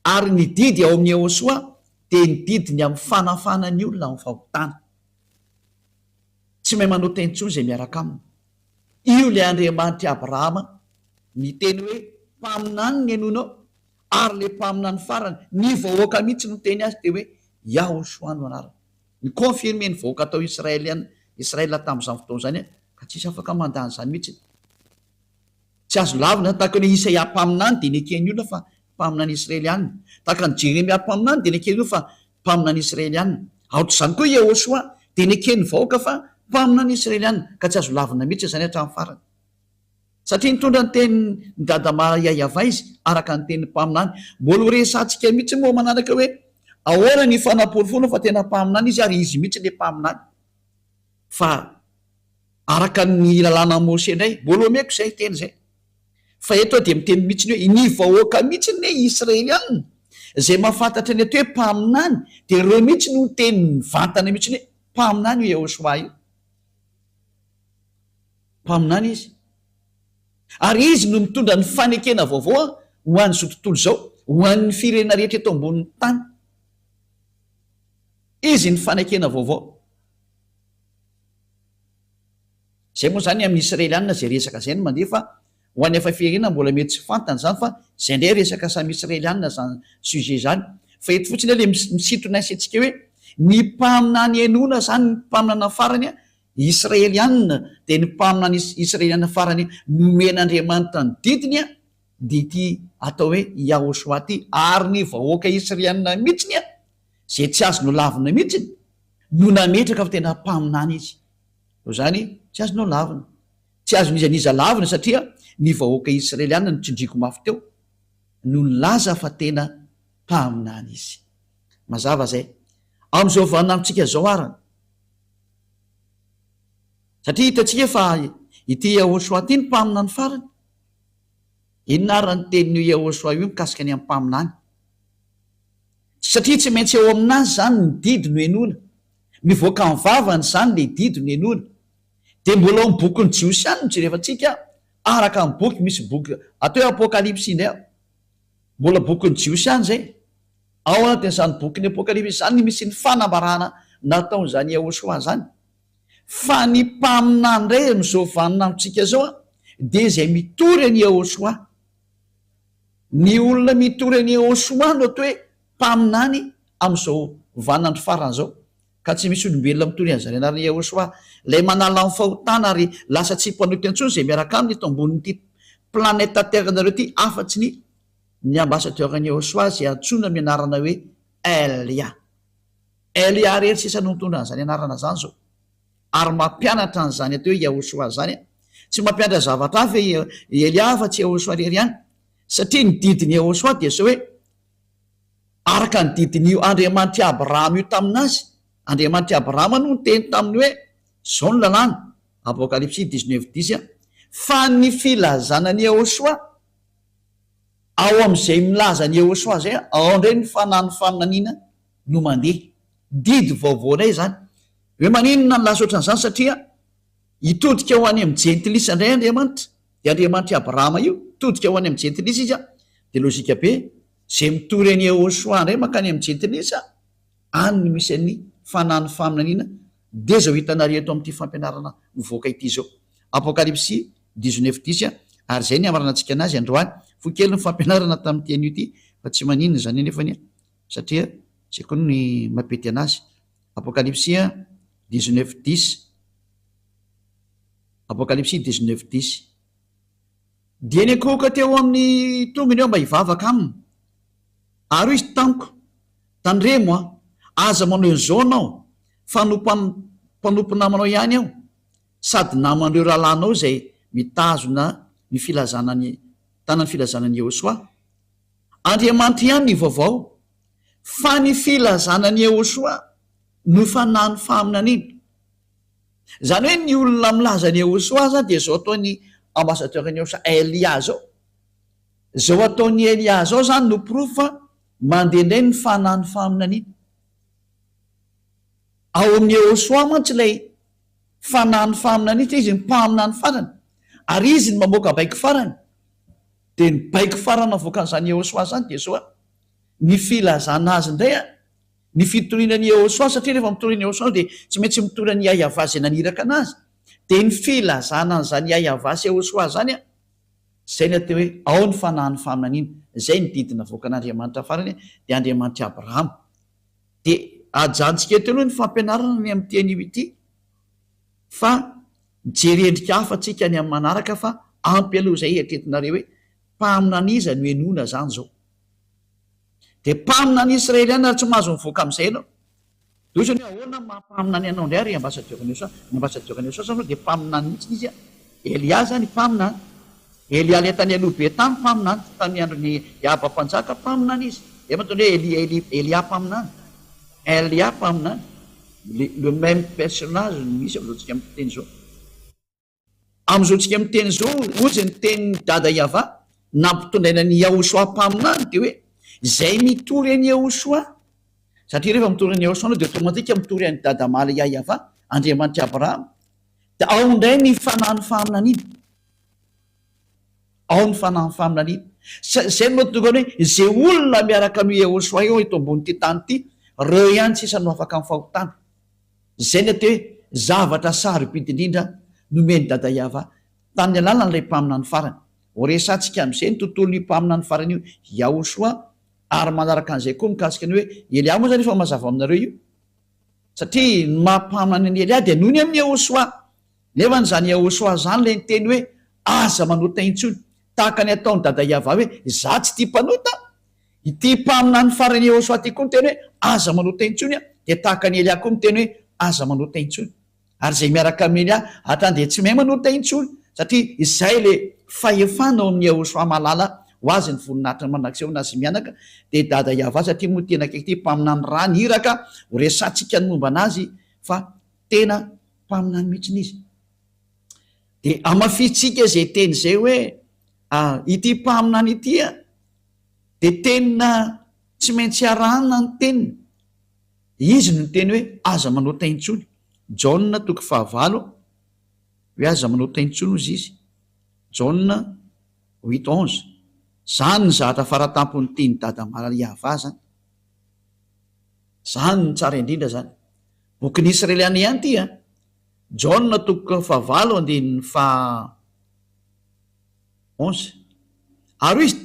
ary ny didy ao amin'ny Yehosoa de ny didiny amin'ny fanafana ny olona amin'ny fahotana tsy mahay manao teny intsony zay miaraka aminy io le Andriamanitra Abrahama miteny hoe mpaminany ny anonao ary le mpaminany farany ny vahoaka mihitsy no teny azy de hoe Yehosoa no anarany ny confirme ny vahoaka atao Israela tamin'izany fotoana zany ka tsisy afaka mandany zany mihitsy tsy azo lavina tahaka ny Isaia mpaminany de nekeny olona fa mpaminany Israelianina tahaka ny Jeremia mpaminany de nekeny olona fa mpaminany Israelianina aotr'izany koa Yehosoa de nekeny vahoaka fa mpaminany Israelianina ka tsy azo lavina mihitsy zany hatramin'ny farany satria nitondra ny teny ny dada mahayava izy araka ny teny mpaminany mbola ho resantsika mihitsy moa manaraka hoe ahoana ny fanampolofona fa tena mpaminany izy ary izy mihitsy le mpaminany fa araka ny lalàna Mose indray mbola omeko zay teny zay fa eto de miteny mihitsy ny hoe ny vahoaka mihitsy ny Israelianina zay mahafantatra ny ato hoe mpaminany de reo mihitsy no teny vantana mihitsy ny hoe mpaminany io Yehosoa io mpaminany izy ary izy no mitondra ny fanekena vaovao ho an'izao tontolo zao ho an'ny firenena rehetra eto ambonin'ny tany izy ny fanekena vaovao zay moa zany amin'ny Israelianina zay resaka zay no mandeha fa ho an'ny efa firenena mbola mety tsy fantany zany fa zay ndray resaka samy Israelianina zany sujet zany fa eto fotsiny le misintona atsika hoe ny mpaminany enona zany ny mpaminana farany Israelianina de ny mpaminany Israelianina farany nomen'Andriamanitra ny didiny de ty atao hoe Yehosoa ty ary ny vahoaka Israelianina mihitsiny zay tsy azonao lavina mihitsiny no nametraka fa tena mpaminany izy zany tsy azonao lavina tsy azony izy aniza lavina satria ny vahoaka Israelianina no tsindriko mafy teo no laza fa tena mpaminany izy mazava zay am'izao vaninamitsika zao arany satria hitatsika fa ity Yehosoa ty ny mpaminany farany inona ary ny tenin'io Yehosoa io mikasika ny amin'ny mpaminany satria tsy maintsy eo aminazy zany ny didy no enona mivoaka ny vavany zany le didy no enona de mbola ao bokyny Jiosiany no jerefantsika araka ny boky misy boky atao hoe apokalipsy indray mbola bokyny Jiosiany zay ao anatin'izany bokyny apokalipsy zany misy ny fanambarana nataon'izany Yehosoa zany fa ny mpaminany ray am'izao vanina amitsika zao de zay mitory any Yehosoa ny olona mitory any Yehosoa no atao hoe mpaminany am'izao vanandro farany zao ka tsy misy olombelona mitory an'izany anarany Yehosoa lay manala amin'ny fahotana ary lasa tsy mpanoty antsony zay miaraka aminy eto ambonin'ity planeta terre nareo ty afatsy ny ambassadeur-ny Yehosoa zay antsoina amin'ny anarana hoe Elia rery sisa no mitondra an'izany anarana zany zao ary mampianatra an'izany atao hoe Yehosoa zany tsy mampianatra zavatra hafa Elia fa tsy Yehosoa rery ihany satria ny didiny Yehosoa de so hoe araka ny didin'io Andriamanitra Abrahama io taminazy Andriamanitra Abrahama no teny taminy hoe zao ny lalàna Apokalipsy 19:10 fa ny filazanany Yehosoa ao am'izay milaza ny Jehosoa zay ao indray ny fanany faminaniana no mandeha didy vaovaonay zany hoe maninona ny lasa ohatran'izany satria hitodika ho any amin'ny jentilisa indray Andriamanitra de Andriamanitra Abrahama io todika ho any amin'ny jentilisa izy a de lozika be zay mitory any Jehosoa indray makany amin'ny jentilisa any no misy any fanany faminaniana de zao hitanareo eto amin'ity fampianarana mivoaka ity zao Apocalypse 19:10 ary zay ny amaranantsika anazy androany fokely ny fampianarana tamin'ity an'io ity fa tsy maninona zany nefany satria tsy koa ny mapety anazy Apocalypse 19:10 Apocalypse 19:10 dia ny akohoka teo amin'ny tongony eo mba hivavaka aminy ary izy tamiko tandremo aza manao an'izao anao fa mpanompo namanao ihany aho sady naman'ireo rahalanao zay mitazona ny filazanany tanany filazanany Jehosoa Andriamanitra ihany ny vaovao fa ny filazanany Jehosoa no fanany faminaniana zany hoe ny olona milazany Jehosoa zany de zao ataony ambassadeur-ny Jehosoa Elia zao ataony Elia zao zany no proof fa mandehandray ny fanany faminaniana ao amin'ny Jehosoa mantsy ilay fanany faminaniana izy mpaminany farany ary izy ny mamoaka baiko farany de ny baiko farana avoakan'izany Jehosoa zany de zao ny filazana azy indray ny fitorianany Jehosoa satria rehefa mitoriany Jehosoa de tsy maintsy mitorany Yahva zay naniraka anazy de ny filazana an'izany Yahva sy Jehosoa zany zay ny atao hoe ao ny fanany faminaniana zay ny didina avoaka an'Andriamanitra farany de Andriamanitra Abrahama de ajantsika eto aloha ny fampianarana ny amin'ny teny ity fa mijery endrika hafa tsika ny amin'ny manaraka fa ampy aloha zay eritretinareo hoe mpaminaniza no enona zany zao de mpaminany Israeliana ary tsy mahazo mivoaka amin'izay anao doisany hoe ahoana mampaminany anao indray ary ambassadeur-ny Jehosoa zany de mpaminany mihitsy izy Elia zany mpaminany Elia le tany alobe tany mpaminany tany androny Yahaba-mpanjaka mpaminany izy de matonde hoe Elia mpaminany Elia mpaminany le même personnage misy am'izao tsika miteny zao am'izao tsika miteny zao ohatsy ny teny dada Yahva nampitondrainany Jehosoa mpaminany de hoe zay mitory any Jehosoa satria rehefa mitory any Jehosoa de automatika mitory any dada maly Yahva Andriamanitra Abrahama de ao indray ny fanany faminaniana ao ny fanany faminaniana zay no mahatonga hoe zay olona miaraka amin'ny Jehosoa eo eto ambonyity tany ity reo ihany tsisa no afaka amin'ny fahotana zay ny atao hoe zavatra sarobidy indrindra nomeny dada Yahva tany alalany ilay mpaminany farany horesantsika amin'izay ny tontolo ny mpaminany farany io Jehosoa ary manaraka an'izay koa mikasika ny hoe Elia moa zany efa mazava aminareo io satria ny mampaminany any Elia de noho ny amin'ny Jehosoa nefa nyzany Jehosoa zany lay ny teny hoe aza manota intsony tahaka ny ataony dada Yahva hoe za tsy tia mpanota ity mpaminany farany Jehosoa ty koa ny teny hoe aza manota intsony de tahaka ny Elia koa ny teny hoe aza manota intsony ary zay miaraka amin'ny Elia hatrany de tsy mahay manota intsony satria izay le fahefana ao amin'ny Jehosoa malala ho azy ny voninahitra manakseho nazy mianaka de dada Yahva satria moa tena akaiky ty mpaminany rany hiraka ho resantsika ny momba anazy fa tena mpaminany mihitsiny izy de amafitsika zay teny zay hoe ity mpaminany ity de tenina tsy maintsy arahana ny teniny izy no teny hoe aza manota intsony Jauna 5 hoe aza manota intsony ozy izy Jauna 8:11 zany ny zahatra faratampony tiany dada maly Yahva zany zany ny tsara indrindra zany bokin'ny Israeliana ihany ty Jauna 5 andininy 11 ary izy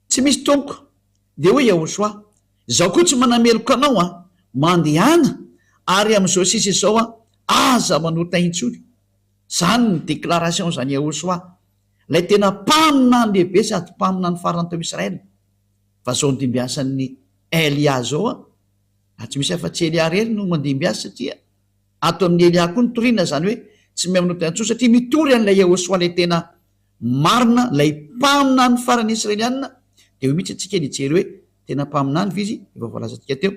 tsy misy tompo de hoe Jehosoa zaho koa tsy manameloka anao mandehana ary am'izao sisa izao aza manota intsony zany ny déclaration zany Jehosoa lay tena mpaminany lehibe sady mpaminany farany tao Israela fa zao ndimbiasan'ny Elia zao tsy misy afa-tsy Elia rery no mandimbiasa satria ato amin'ny Elia koa nitoriana zany hoe tsy mahay manota intsony satria mitory an'ilay Jehosoa lay tena marina lay mpaminany farany Israeliana de ho mihitsy atsika nijery hoe tena mpaminany vizy efa voalazatsika teo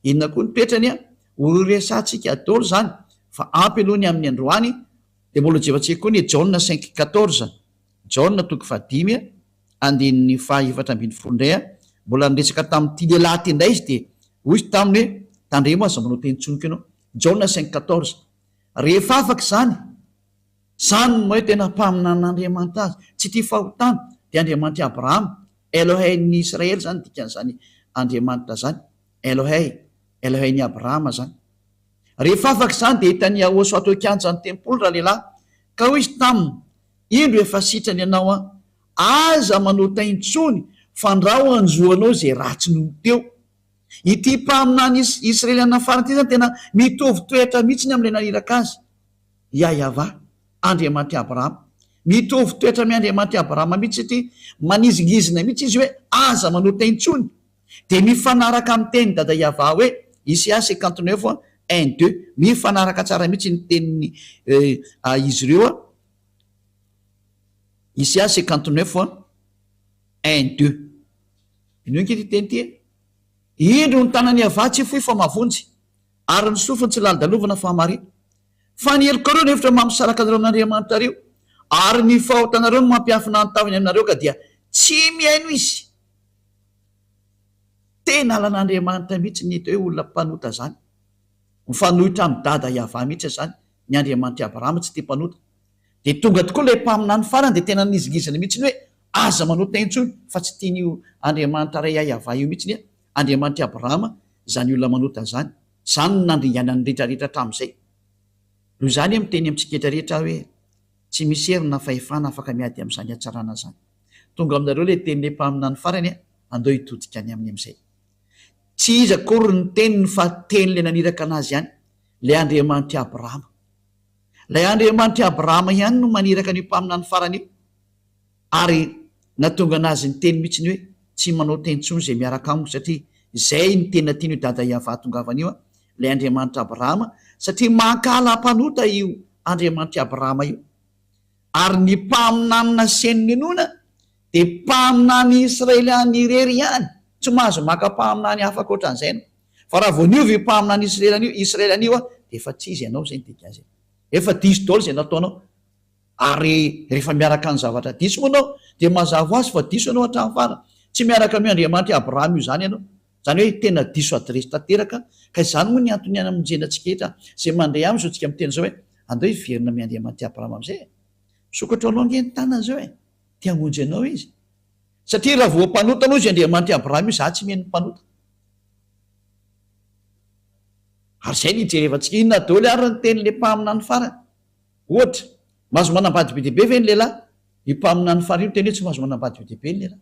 inona koa nytoetrany horesantsika adolo zany fa ampy alohany amin'ny androany de mbola jevatsika koa ny Jauna 5:14 Jauna 5:5 andin'ny fahaefatra ambin'ny folo indray mbola niresaka tamin'ity lehilahy ty indray izy de hoy izy taminy hoe tandremo aza manao teny tsoniko ianao Jaona 5:14 rehefa afaka zany no hoe tena mpaminan'Andriamanitra azy tsy tia fahotana de Andriamanitra Abrahama Elohei-ny Israely zany dikan'izany Andriamanitra zany Elohei-ny Abrahama zany rehefa afaka zany de hitany ahoso ato kianjany tempoly raha lehilahy ka hoy izy taminy indro efa sitrany ianao aza manao taintsony fandrao anjoanao zay ratsy noho teo ity mpaminany Israeliana farany ty zany tena mitovy toetra mihitsy am'ilay naniraka azy Yahva Andriamanitra Abrahama mitovy toetra amin'ny Andriamanitra Abrahama mihitsy satria manizingizina mihitsy izy hoe aza manao taintsony de mifanaraka amin'ny teny dada Yahva hoe Isaia 59 1-2 mifanaraka tsara mihitsy ny teniny izy ireo Isaia 59 1-2 ino nkity teny ty indro ny tanany Yahva tsy foy fa mavonjy ary ny sofiny tsy lalidalovana fa marina fa ny helokareo ny hevitra mampisaraka anareo amin'Andriamanitra reo ary ny fahotanareo no mampiafina nytaviny aminareo ka dia tsy miaino izy tena alan'Andriamanitra mihitsy ny hita hoe olona mpanota zany mifanohitra amin'ny dada Yahva mihitsy zany ny Andriamanitra Abrahama tsy tia mpanota de tonga tokoa le mpaminany farany de tena nizigizana mihitsy ny hoe aza manao taintsony fa tsy tian'io Andriamanitra ray Yahva io mihitsy ny Andriamanitra Abrahama zany olona manota zany no nandringanany rehetrarehetra hatramin'izay noho zany miteny amintsika rehetra hoe tsy misy herina fahefana afaka miady amin'izany hatsarana zany tonga aminareo le teny le mpaminany farany andao hitodika any amin'ny amin'izay tsy izy akory ny teniny fa teny le naniraka anazy ihany le Andriamanitra Abrahama lay Andriamanitra Abrahama ihany no maniraka ny mpaminany farany io ary natonga anazy ny teny mihitsy ny hoe tsy manao tentsony zay miaraka amiko satria zay ny tena tiany io dada Yahva tongavan'io le Andriamanitra Abrahama satria mankala mpanota io Andriamanitra Abrahama io ary ny mpaminanina seniny nona de mpaminany Israeliany irery ihany tsy mahazo maka mpaminany hafa koatran'izay no fa raha vao niovy mpaminany Israeliany io de efa tsy izy ianao zay ny dikazay efa diso daholo zay nataonao ary rehefa miaraka ny zavatra diso moa anao de mazava azy fa diso anao hatramin'ny farany tsy miaraka amin'ny Andriamanitra Abrahama io zany ianao zany hoe tena diso adresy tanteraka ka izany moa ny antony any amonjenantsika etra zay mandray aminy zao tsika miteny zao hoe andao hiverina amin'ny Andriamanitra Abrahama am'izay sokatra anao ngeny tanana zao te hamonjy anao izy satria raha vao mpanota anao izy Andriamanitra Abrahama io za tsy miheno mpanota ary zay nijerevantsika inona daholo ary ny teny le mpaminany farany ohatra mahazo manambady be dehibe ve ny lehilahy ny mpaminany farany io teny hoe tsy mahazo manambady be dehibe ny lehilahy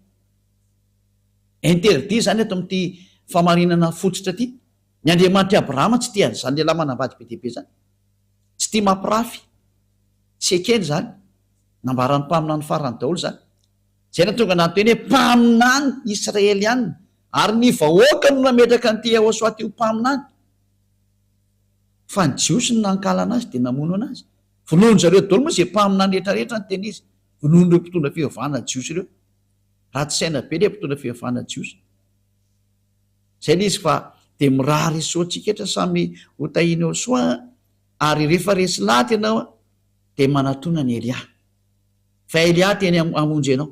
interdit zany ato amin'ity famarinana fototra ty ny Andriamanitra Abrahama tsy tia zany lehilahy manambady be dehibe zany tsy tia mampirafy tsy ekely zany nambarany mpaminany farany daholo zany zay natonga nanteny hoe mpaminany Israeliana ary ny vahoaka no nametraka nyty Ahosoaty io mpaminany fa ny jiosy no nankala anazy de namono anazy vonono zareo daholo moa zay mpaminany rehetrarehetra ny teny izy vonono ireo mpitondra fivavahana jiosy ireo raha tsy saina be le mpitondra fivavahana jiosy zay le izy fa de mirary soatsika etra samy hotahiny ao soa ary rehefa resy laty ianao de manatona ny Elia fa Elia teny amonjy anao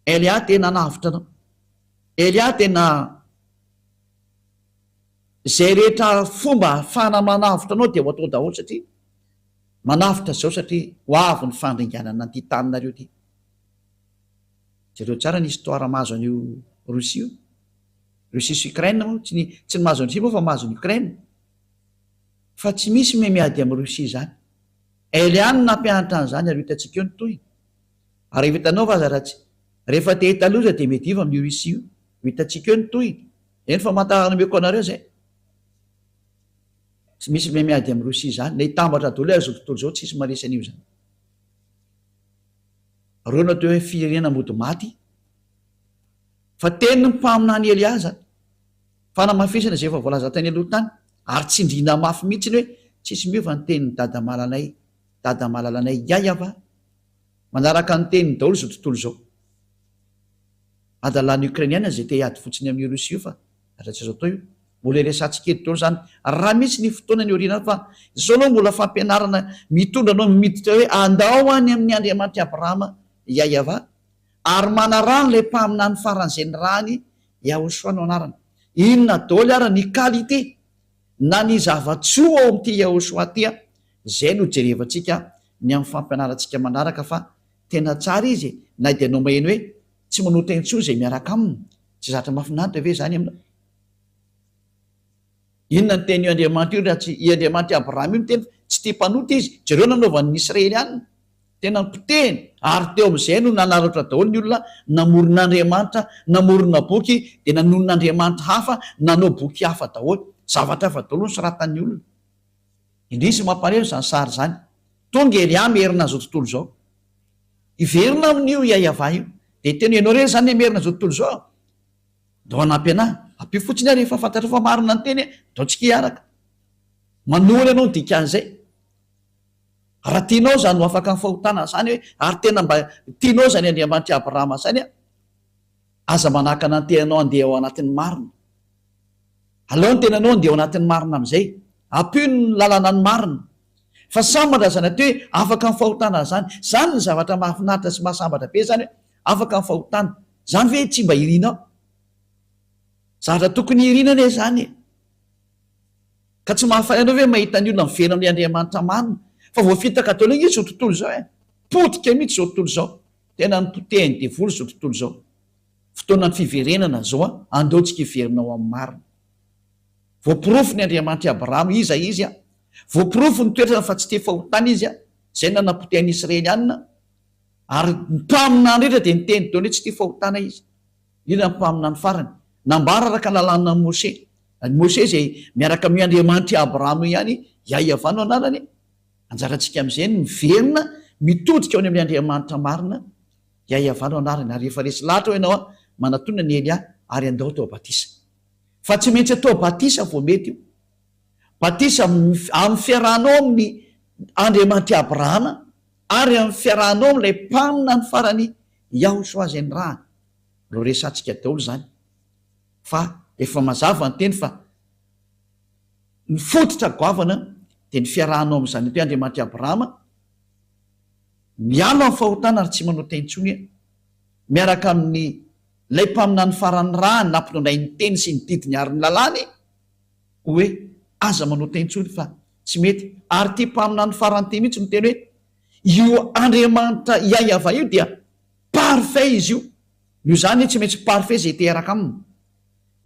Elia tena navitra anao Elia tena zay rehetra fomba fana manavitra anao de ho atao daholo satria manavitra zao satria ho avy ny fandringanana an'ity taninareo ty zareo tsara ny histoire mahazo an'io Rosia sy Ukraine moa tsy ny mahazo any Rosia moa fa mahazo ny Ukraine fa tsy misy miady amin'ny Rosia zany Elia no nampianatra an'izany ary hitantsika eo ny toy ary efa hitanao fa zaratsy rehefa te hitaloza de mety iva amin'ny Rosia io hitantsika eo ny toy eny fa mantanomeko anareo zay tsy misy miady amin'ny Rosia zany le hitambatra daholo azo tontolo zao tsisy maresy an'io zany reo natao hoe firenena mody maty fa teny ny mpaminany Elia zany fanamafisana zay efa voalaza tany aloha tany ary tsy indrina mafy mihitsy ny hoe tsisy miova ny teniny dada malalanay Yahva manaraka ny teniny daholo zao tontolo zao adalany Ukrainiana zay te hiady fotsiny amin'ny Rosia io fa ratsy zao tao io mbola resantsika eto daholo zany raha misy ny fotoana ny oriana fa zao anao mbola fampianarana mitondra anao miditra hoe andao any amin'ny Andriamanitra Abrahama Yahva ary manarano le mpamina ny faran'izay ny rany Yahosoa no anarana. Inona daholo ara ny qualité na ny zavatsoa ao amin'ity Yahosoa ty a, zay no jerevantsika ny amin'ny fampianarantsika manaraka fa tena tsara izy na dia anao maheno hoe tsy manota intsony zay miaraka aminy, tsy zatra mahafinaritra ve zany aminao? Inona ny teny io Andriamanitra io raha tsy i Andriamanitra Abraham io no teny tsy tia mpanota izy, jereo nanaovan'ny Israelianina tena nipoteny ary teo amin'izay no nanaratra daholo ny olona namoron'Andriamanitra, namorona boky dia nanonon'Andriamanitra hafa, nanao boky hafa daholo, zavatra hafa daholo no soratan'ny olona. Indrisy mampaneno zany sary zany, tonga Elia merina zao tontolo zao, iverina amin'io Yahava io, dia teny ianao reny zany merina zao tontolo zao, dao anampy anahy ampio fotsiny ary rehefa fantatra fa marina ny teny daontsika hiaraka, manohy ianao ny dikan'izay. Raha tianao zany no afaka ny fahotana zany hoe ary tena mba tianao zany Andriamanitra Abrahama zany a, aza manakana ny tenanao andeha ao anatin'ny marina, aleo ny tenanao andeha ao anatin'ny marina amin'izay, ampio ny lalana ny marina, fa sambatra zany aty hoe afaka ny fahotana zany, zany ny zavatra mahafinaritra sy mahasambatra be zany hoe afaka ny fahotana zany ve tsy mba irinao, zavatra tokony irinana e zany, ka tsy mahafay anao hoe mahita ny olona mivena amin'ny Andriamanitra marina, fa voafitaka daholo izy zao tontolo zao e, potika mihitsy zao tontolo zao, tena ny potehiny devoly zao tontolo zao, fotoana ny fiverenana zao a, andeontsika iverinao amin'ny marina. Voapirofo ny Andriamanitra Abrahama iza izy a, voapirofo ny toetrana fa tsy tia fahotana izy a, zay nanapotehany Israelianina, ary mpaminany rehetra dia niteny daholo hoe tsy tia fahotana izy. Ina mpaminany farany nambara araka lalàna Mose, Mose zay miaraka amin'ny Andriamanitra Abrahama ihany Yahava no anarany. Anjarantsika amin'izay miverina mitodika ao amin'ny Andriamanitra marina, Yahava no anarany. Ary rehefa resy lahatra ho ianao a manatona ny Elia ary andao atao batisa, fa tsy maintsy atao batisa vao mety io, batisa amin'ny fiarahanao amin'ny Andriamanitra Abrahama ary amin'ny fiarahanao amin'ilay mpamina ny farany Yahosoa zay ny rahany. Ro resantsika daholo zany fa efa mazava ny teny fa ny fototra goavana dia ny fiarahanao amin'izany hoe Andriamanitra Abrahama, mialo amin'ny fahotana ary tsy manota intsony, miaraka amin'ny lay mpamina ny farany rahany nampinondray ny teny sy ny didiny ary ny lalàny, hoe aza manota intsony fa tsy mety. Ary ty mpamina ny farany ty mihitsy no teny hoe io Andriamanitra Yahava io dia parfait izy io, io zany hoe tsy maintsy parfait zay teraka aminy,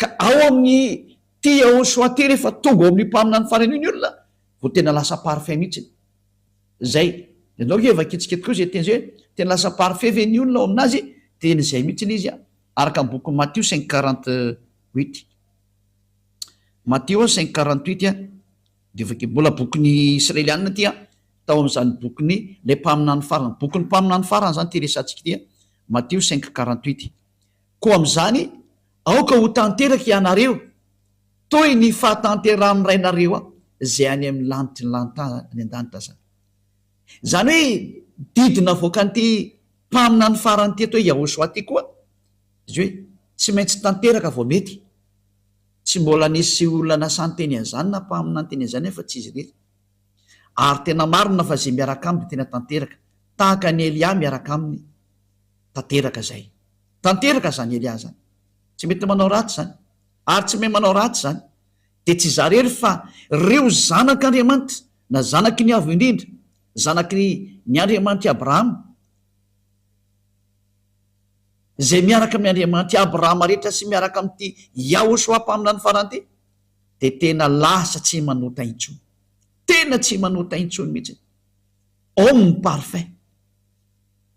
ka ao amin'ny ty Yahosoa ty rehefa tonga ao amin'ny mpamina ny farany io ny olona vao tena lasa parfait mihitsy zay. Ianao efa kitsikety koa zay teny zay hoe tena lasa parfait ve ny olona ao aminazy, teny zay mihitsy izy a. Araka amin'ny boky Matthieu 5:48, Matthieu 5:48 a, dia efa mbola bokin'ny Israelianina ty a, tao amin'izany bokin'ny le mpamina ny farany, bokin'ny mpamina ny farany zany ty resantsika ty a, Matthieu 5:48. Koa amin'izany aoka ho tanteraka ianareo toy ny fahatanteran'ny rainareo a zay any amin'ny lanitry ny lanitany any an-danitra zany. Zany hoe didina voaka n'ity mpamina ny farany ty atao Yahosoa ty koa, izy hoe tsy maintsy tanteraka vao mety, tsy mbola nisy olona nasany teny an'izany na mpamina ny teny an'izany fa tsy izy rehetra, ary tena marina fa zay miaraka aminy tena tanteraka, tahaka ny Elia miaraka aminy tanteraka zay, tanteraka zany Elia zany, tsy mety manao ratsy zany, ary tsy may manao ratsy zany, dia tsy zarery fa reo zanak'Andriamanitra na zanaky ny avo indrindra, zanaky ny Andriamanitra Abrahama, zay miaraka amin'ny Andriamanitra Abrahama rehetra sy miaraka amin'ity Yahosoa mpamina ny farany ty, dia tena lasa tsy manota intsony, tena tsy manota intsony mihitsy, ao ny parfait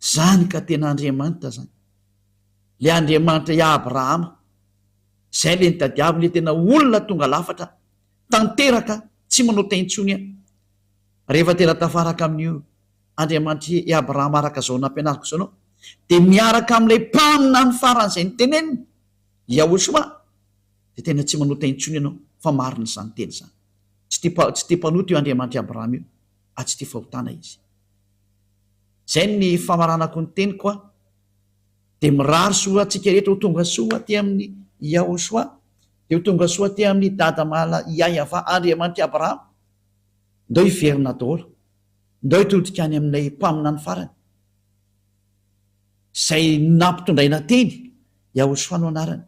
zany. Ka tena Andriamanitra zany, le Andriamanitra i Abrahama, zay le nitadiavy le tena olona tonga lafatra, tanteraka tsy manota intsony a. Rehefa tena tafaraka amin'io Andriamanitra i Abrahama araka zao nampianariko zao anao, dia miaraka amin'ilay mpamina ny farany zay ny teneniny Yahosoa, dia tena tsy manota intsony ianao fa marina zany teny zany, tsy tia mpanota io Andriamanitra Abrahama io, tsy tia fahotana izy. Zay ny famaranako ny teny koa, dia mirary soa atsika rehetra ho tonga soa ty amin'ny Yahosoa, dia ho tonga soa ty amin'ny dada mala Yahava Andriamanitra Abrahama, ndao hiverina daholo, ndao hitodika any amin'ilay mpamina ny farany. zay nampitondraina teny Yahosoa no anarany,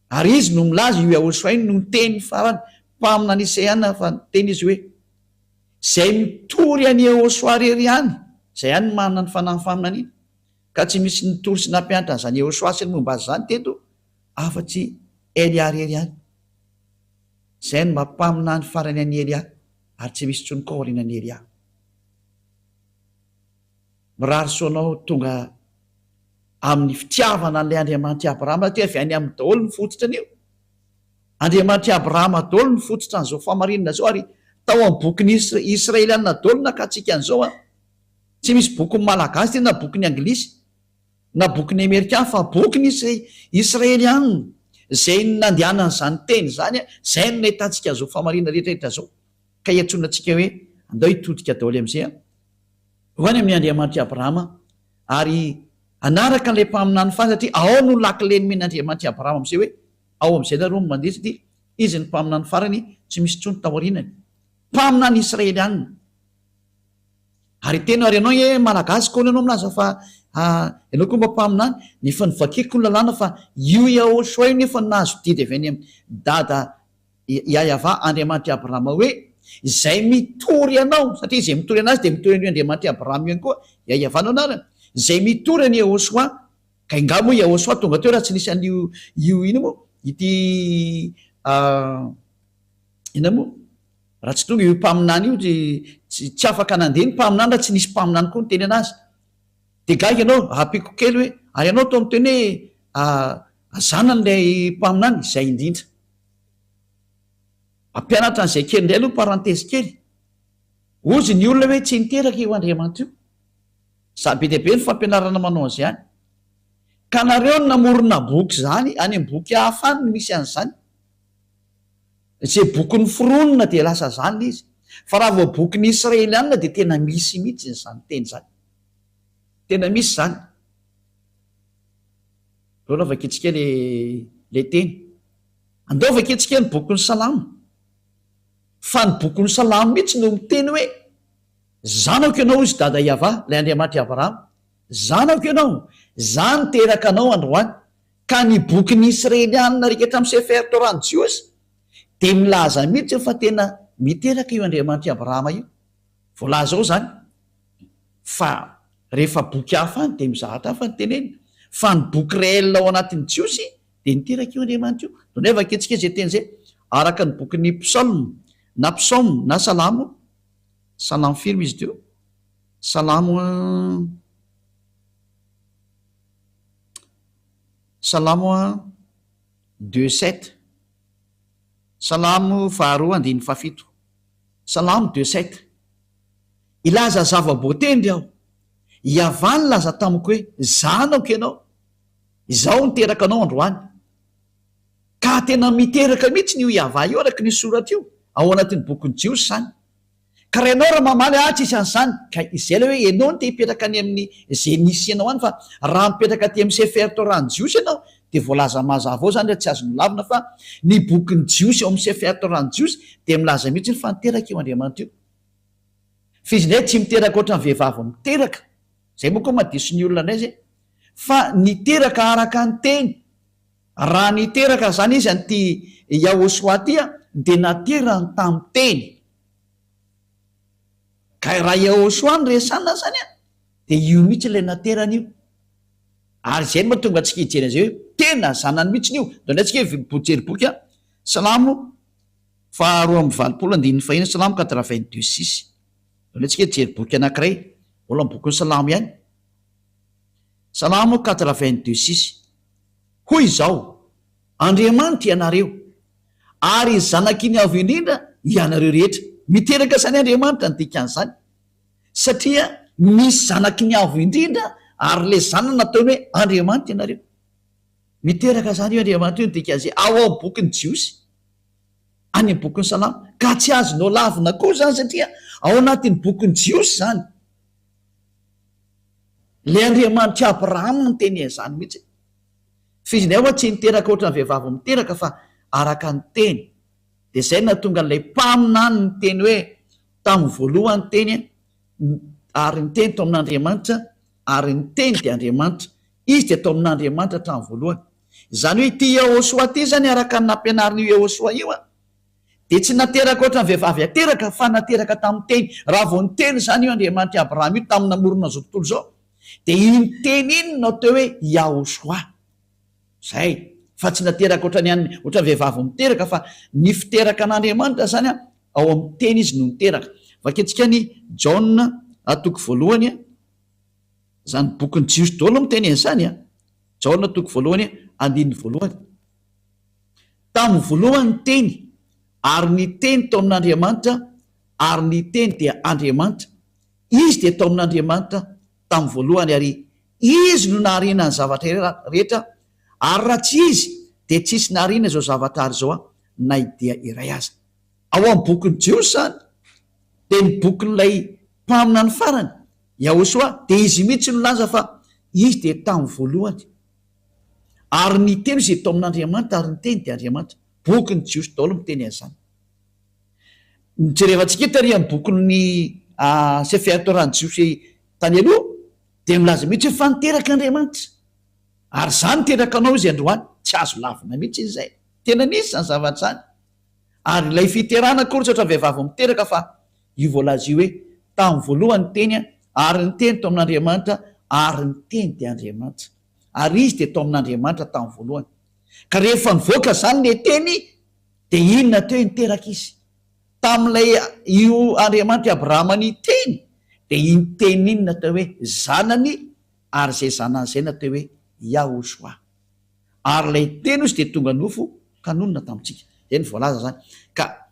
ary izy no milaza io Yahosoa iny no teny farany mpamina ny Isaiana fa teny izy hoe zay mitory any Yahosoa rery ihany, zay ihany manana ny fanahy faminana iny, ka tsy misy nitory sy nampianatra an'izany Yahosoa sy ny momba azy zany teto afa-tsy Elia rery ihany. Zay no mampamina ny farany any Elia, ary tsy misy tsony kaorianany Elia. Mirary soanao tonga amin'ny fitiavana an'ilay Andriamanitra Abrahama ty avy any amin'ny daholo ny fototra an'io. Andriamanitra Abrahama daholo ny fototra an'izao famarinana zao, ary tao amin'ny bokyny Israeliana daholo nakatsika an'izao a. Tsy misy boky malagasy ty na boky ny anglisy na boky ny Amerikana, fa boky ny Israeliana zay nandehanana zany teny zany a, zay no nahitantsika zao famarinana rehetrarehetra zao. Ka hiantsonantsika hoe andao hitodika daholo am'izay a ho any amin'ny Andriamanitra Abrahama, ary anaraka n'ilay mpaminany fa satria ao no lakileny men'Andriamanitra Abrahama am'izay hoe ao am'izay na roa no mandeha satria izy ny mpaminany farany, tsy misy tsony taorinany, mpaminany Israeliana. Ary tena ary ianao e malagasy koa ianao milaza fa ianao koa mba mpaminany, ny fa nivakiko ny lalàna fa io Yahosoa io nefa nahazo didy avy any amin'ny dada Yahava Andriamanitra Abrahama hoe zay mitory ianao, satria zay mitory anazy de mitory an'io Andriamanitra Abrahama ihany koa Yahava no anarany, zay mitory any Yahosoa. Ka ingamo Yahosoa tonga teo raha tsy nisy an'io ino moa ity ina moa raha tsy tonga io mpaminany io tsy afaka nandeha ny mpaminany raha tsy nisy mpaminany koa ny teny anazy. De gaga ianao apiko kely hoe ary ianao to miteny hoe zana n'ilay mpaminany, zay indrindra ampianatra an'izay kely indray aloha parantesy kely, ozy ny olona hoe tsy niteraka io Andriamanitra io, za be deaibe ny fampianarana manao an'izay any. Ka nareo no namorona boky zany any amin'ny boky hafa any no misy an'izany, zay boky ny foronina de lasa zany izy, fa raha vao boky ny Israeliana de tena misy mihitsy zany teny zany, tena misy zany. Reo vaketsika le teny andao vaketsika ny boky ny Salamo, fa ny boky ny Salamo mihitsy no miteny hoe zanako ianao izy dada Yahava, lay Andriamanitra Abrahama, zanako ianao, za niteraka anao androany. Ka ny boky ny Israeliana rehetra amin'ny Sefer Torah ny Jiosy de milaza mihitsy fa tena miteraka io Andriamanitra Abrahama io, voalaza ao zany. Fa rehefa boky hafa any de mizahatra hafa ny teneny, fa ny boky réel ao anatin'ny Jiosy de niteraka io Andriamanitra io. Donay vaketsika zay teny zay araka ny boky ny psalme na psaume na salamo, salamo firme izy teo, salamo 2:7, salamo 2:7, salamo 2:7. Ilaza zava-boatendry aho, Yahava ny laza tamiko hoe zanako ianao, izao niteraka anao androany. Ka tena miteraka mihitsy ny io Yahava io araka ny soratra io ao anatin'ny boky ny Jiosy zany. Ka raha ianao raha mamaly tsisy an'izany, ka izay ilay hoe ianao no te hipetraka any amin'ny zay nisy ianao any, fa raha mipetraka aty amin'ny Sefer Torah ny Jiosy ianao de voalaza mazava ao zany, tsy azo milavina fa ny boky ny Jiosy ao amin'ny Sefer Torah ny Jiosy de milaza mihitsy fa niteraka io Andriamanitra io. Fizinay tsy miteraka ohatra ny vehivavy miteraka, zay moa koa madiso ny olona anay zay, fa niteraka araka ny teny. Raha niteraka zany izy an'ity Yahosoa ty de naterany tamin'ny teny. Ka raha Yahosoa ny resana zany de io mihitsy ilay naterana io. Ary zay no mahatonga antsika hijery an'izay hoe tena zanany mihitsy io. Donay antsika bojery boky Salamo 2:20, Salamo 82:6. Donay antsika hijery boky anankiray ola amin'ny boky ny Salamo ihany, Salamo 82:6. Hoy izao, Andriamanitra ianareo ary zanakiny avy indrindra ianareo rehetra. Miteraka zany Andriamanitra ny dikan'izany, satria misy zanakiny avo indrindra ary le zanany nataony hoe Andriamanitra ianareo. Miteraka zany io Andriamanitra io ny dikan'izay ao amin'ny boky ny Jiosy, any amin'ny boky ny Salamo. Ka tsy azonao lavina koa zany satria ao anatin'ny boky ny Jiosy zany. Le Andriamanitra Abrahama ny teny zany mihitsy. Fizinay hoa tsy niteraka ohatra ny vehivavy miteraka fa araka ny teny. De zay nahatonga n'ilay mpaminany ny teny hoe tamin'ny voalohany teny ary ny teny tao amin'Andriamanitra ary ny teny de Andriamanitra, izy de tao amin'Andriamanitra hatramin'ny voalohany. Zany hoe ty Yehosoa ty zany araka ny nampianarin'io Yehosoa io de tsy nateraka oatra ny vehivavy ateraka fa nateraka tamin'ny teny. Raha vao ny teny zany io Andriamanitra Abrahama io tamin'ny namorona zao tontolo zao, de iny teny iny no atao hoe Yehosoa zay, fa tsy nateraka oatra vehivavy miteraka, fa ny fiteraka an'Andriamanitra zany ao amin'ny teny izy no niteraka. Vaketsika ny Jaona atoko voalohany zany bokin'ny Jiosy daholo miteny an'izany Jaona atoko voalohany andininy voalohany. Tamin'ny voalohany teny, ary ny teny tao amin'Andriamanitra, ary ny teny dia Andriamanitra. Izy de tao amin'Andriamanitra tamin'ny voalohany, ary izy no nahariana ny zavatra rehetra, ary raha tsy izy de tsisy nahariana zao zavatra ary zao na idea iray aza. Ao amin'ny bokin'ny Jiosy zany de ny bokin'ilay mpamina ny farany Yehosoa, de izy mihitsy no laza fa izy de tamin'ny voalohany, ary ny teny izay tao amin'Andriamanitra, ary ny teny de Andriamanitra. Bokin'ny Jiosy daholo miteny an'izany. Jerevantsika tary amin'ny bokin'ny Sefer Torah-ny Jiosy tany aloha de milaza mihitsy hoe fa niteraka Andriamanitra, ary zany niteraka anao izy androany, tsy azo lavina mihitsy izy zay, tena nisy zany zavatra zany. Ary ilay fiterana kory tsy oatra vehivavy miteraka, fa io voalaza io hoe tamin'ny voalohany teny, ary ny teny tao amin'Andriamanitra, ary ny teny de Andriamanitra, ary izy de tao amin'Andriamanitra tamin'ny voalohany. Ka rehefa nivoaka zany le teny, de inona teo niteraka izy tamin'ilay io Andriamanitra Abrahama ny teny, de iny teny iny natao hoe zanany, ary zay zanan'izay natao hoe Yehosoa, ary lay teny izy de tonga nofo ka nonona tamintsika. Zay ny voalaza zany. Ka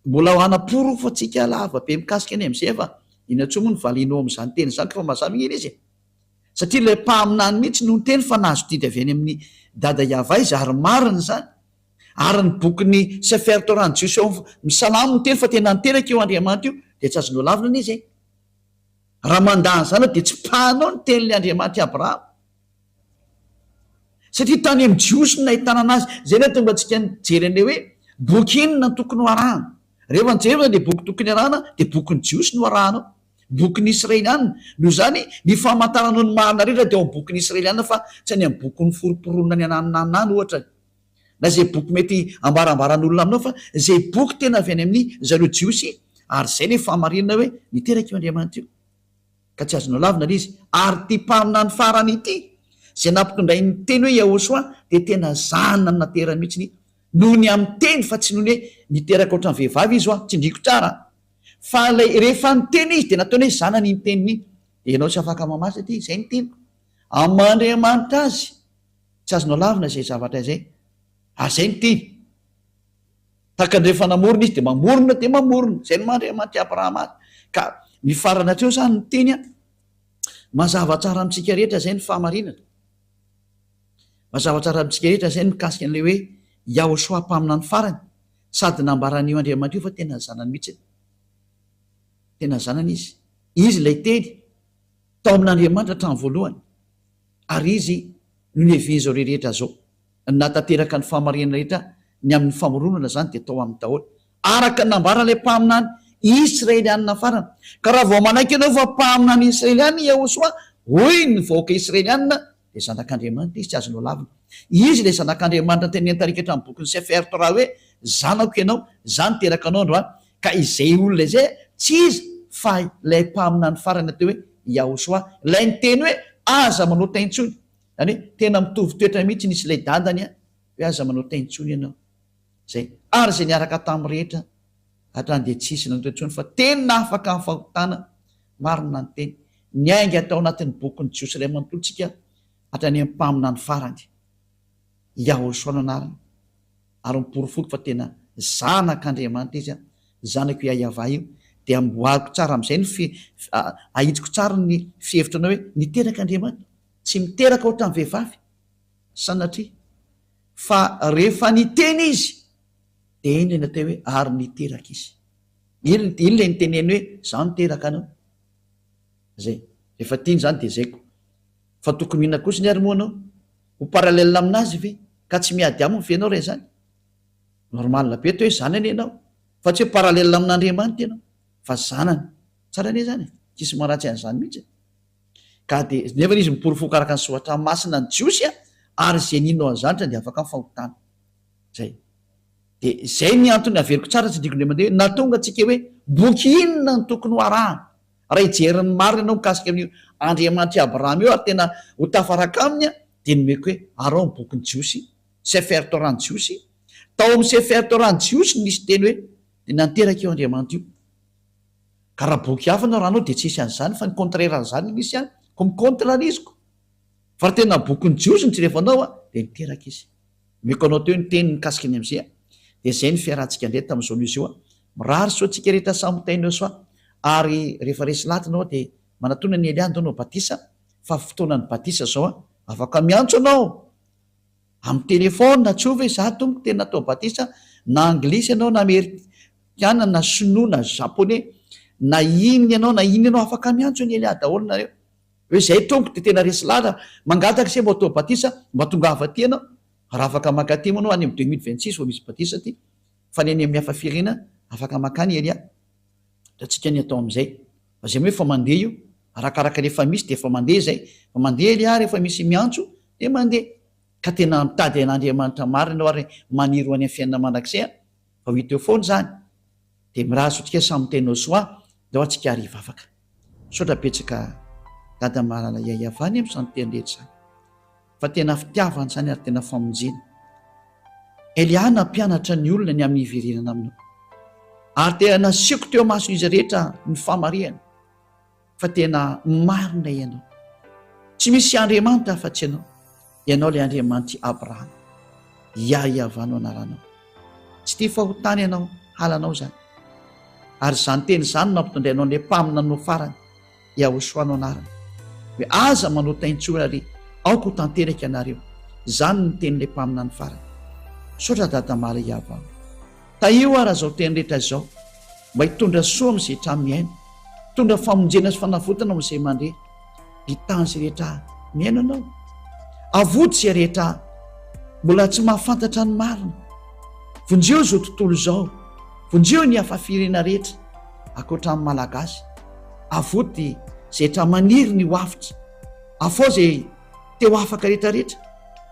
mbola ho anaporo fa tsika lava be mikasika any am'izay, fa inatsoa moa ny valinao amin'izany teny zany, ka fa mazava iny izy satria le mpaminany mihitsy no ny teny fa nahazo didy avy any amin'ny dada Yava izy, ary mariny zany. Ary ny bokin'ny Sefer Torah-ny Jiosy misalamo ny teny fa tena niteraka io Andriamanitra io, de tsy azonao lavina n'izy raha mandany zany de tsy pahanao ny teny'le Andriamanitra Abrahama, satria tany amin'ny Jiosy no nahitana anazy. Zay ny tonga antsika nijery an'le hoe boky inona tokony ho arahana. Rehefa nijery de boky tokony arahana de bokin'ny Jiosy no arahanao, bokin'ny Israeliana. Noho zany ny famantaranao ny marina rehetra de ao amin'ny bokin'ny Israeliana, fa tsy any amin'ny bokin'ny foroporonona ny anananany ohatra, na zay boky mety ambarambaran'olona aminao, fa zay boky tena avy any amin'ny zareo Jiosy. Ary zay le fahamarinana hoe niteraka io Andriamanitra io, ka tsy azonao lavina le izy. Ary ty mpamina ny farany ity, zay nampitondray ny teny hoe Yehosoa, de tena zanany naterany mihitsy noho ny amin'ny teny, fa tsy noho ny hoe niteraka ohatran'ny vehivavy izy tsy ndriko tsara, fa lay rehefa ny teny izy de nataony hoe zanany ny teniny. De ianao tsy afaka mamasa aty, zay ny teniko amin'Andriamanitra azy, tsy azonao lavina zay zavatra zay. Zay ny teny. Taka ny rehefa namorona izy de mamorona, zay ny Andriamanitra Abrahama azy. Ka ny farana atreo zany ny teny mazava tsara amintsika rehetra, zay ny fahamarinana. Mazava tsara amintsika rehetra zay ny mikasika an'le hoe Yehosoa mpamina ny farany, sady nambaran'io Andriamanitra io fa tena zanany mihitsy, tena zanany izy. Izy lay teny tao amin'Andriamanitra hatramin'ny voalohany, ary izy no nevy zao rehetra zao natateraka ny fahamarinana rehetra ny amin'ny famoronana zany de tao amin'ny daholo, araka nambara le mpaminany Israeliana farana. Ka raha vao manaiky ianao fa mpaminany Israeliana Yehosoa, hoy ny vahoaka Israeliana de zanak'Andriamanitra izy, tsy azonao lavina. Izy le zanak'Andriamanitra teneny tarika hatramin'ny bokin'ny Sefer Torah hoe zanako ianao, zany teraka anao androany. Ka izay olona izay tsy izy fa lay mpaminany farana teo hoe Yehosoa, lay ny teny hoe aza manao taintsony, zany hoe tena mitovy toetra mihitsy nisy lay dadany hoe aza manao taintsony ianao zay. Ary zay niaraka tamin'ny rehetra hatrany de tsisy nanao taintsony, fa tena afaka amin'ny fahotana marina ny teny. Ny ainga atao anatin'ny bokin'ny Jiosy iray manontolontsika hatrany amin'ny mpamina ny farany Yehosoa no anarany, ary miporofoky fa tena zanak'Andriamanitra izy, zanako Yava io. De amboariko tsara amin'izay ny ahitsiko tsara ny fihevitra anao hoe niteraka Andriamanitra, tsy miteraka ohatran'ny vehivavy sanatria, fa rehefa niteny izy de iny le natao hoe ary niteraka izy. Iny le niteneny hoe zao niteraka anao zay. Rehefa tiany zany de zayko, fa tokony inona kosa ny ary moa anao ho paralelina aminazy ve, ka tsy miady aminy ve anao ray zany? Normalina be to hoe zanany ianao, fa tsy hoe paralelina amin'Andriamanitra ianao, fa zanany. Tsara ne zany, tsisy maratsy an'izany mihitsy. ka de nefa izy miporofoka araka ny soatra masina ny jiosy ary zay ninao azanitra de afaka fahotana zay de zay ny antony averiko tsara tsy dikony mandeha hoe natonga atsika hoe boky inona ny tokony ho arahana raha ijerin'ny marina anao mikasika amin'ny andriamanitra abrahama eo ary tena ho tafaraka aminy de nomeko hoe arao ny bokyny jiosy sefer torany jiosy tao amin'ny sefer torany jiosy nisy teny hoe de nanteraka eo andriamanitra io ka raha boky hafa anao raha anao de tsisy an'izany fa ny contraire an'izany misy any ko micontrariziko fa raha tena bokyny jiosy ny jirefa anao de niteraka izy meko anao teo ny teny mikasika ny am'zay de zay ny fiarantsika ndray tam'izao misy io mirary so tsika rehetra samytainao soa ary rehefa resy latinao de manatona ny eliany dao nao batisa fa fotoanany batisa zao afaka miantso anao amin'ny telefona tsova za tomko tena atao batisa na anglisy anao na amerikana na sinoa na japonais na iny anao na iny anao afaka miantso ny elia daholo nareo hoe zay tomko de tena resy lata mangataka se mba atao batisa mba tonga avaty anao raha afaka makatimo anao any am 2026 fa misy batisa ty fa ny any amin'ny hafa firena afaka makany elia da tsika ny atao am'izay fa zay hoe fa mandeha io arakaraka rehefa misy de efa mandeha zay fa mandeha elia rehefa misy miantso de mandeha ka tena mitady an'andriamanitra marina anao ary maniry ho any amin'ny fiainana mandrakizay fa ho hita eo foana zany de miraha sotsika samytenao soa dao atsika ariva afaka sotra petsaka dada malala iaiavany am'izany teny rehetra zany fa tena fitiavany zany ary tena famonjena elia nampianatra ny olona ny amin'ny iverenana aminao ary tena nasiako teo maso izy rehetra ny famarihana fa tena marina ianao tsy misy andriamanitra afa-tsy ianao le andriamanitra abrahama iaiavanao anaranao tsy tia fahotany ianao halanao zany ary zany teny zany nampitondrainao le mpamina no farany iahosoanao anarana hoe aza manotaintsona ry aoko ho tanteraka ianareo zany ny tenyle mpamina ny farany sotra dadamala iavao taio araha zao teny rehetra zao mba hitondra soa am'izay tramiaina hitondra famonjena sy fanafotana am'izay mandeha hitany zay rehetra miainanao avody zay rehetra mbola tsy mahafantatra ny marina vonjeo zao tontolo zao vonjeo ny afafirena rehetra akoatra amin'ny malagasy avody zay rehetra maniry ny hoafitra afao zay teo afaka rehetrarehetra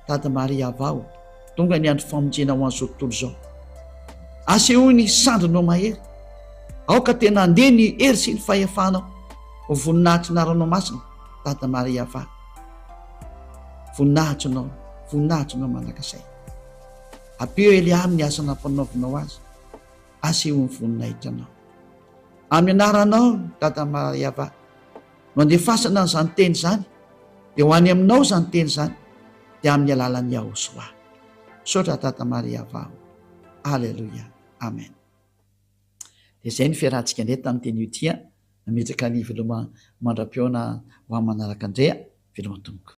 dada maria avao tonga ny andro famonjena ho an'izao tontolo zao aseho ny sandrinao mahery aoka tena andeha ny hery sy ny fahefanao ho voninahitry naranao masina dada maria ava voninahitrinao manakasay apeo elia amin'ny asa nampanaovinao azy aseho ny voninahitranao amin'ny anaranao dada maria ava no andefasana n'izany teny zany de ho any aminao zany teny zany de amin'ny alalan'ny ahosoa sotra dada maria ava alleluia amen de zay ny fiarahantsika ndray tamin'ny teny io tia nametraka ny veloma mandram-peona ho amin'ny manaraka indray veloma tomoko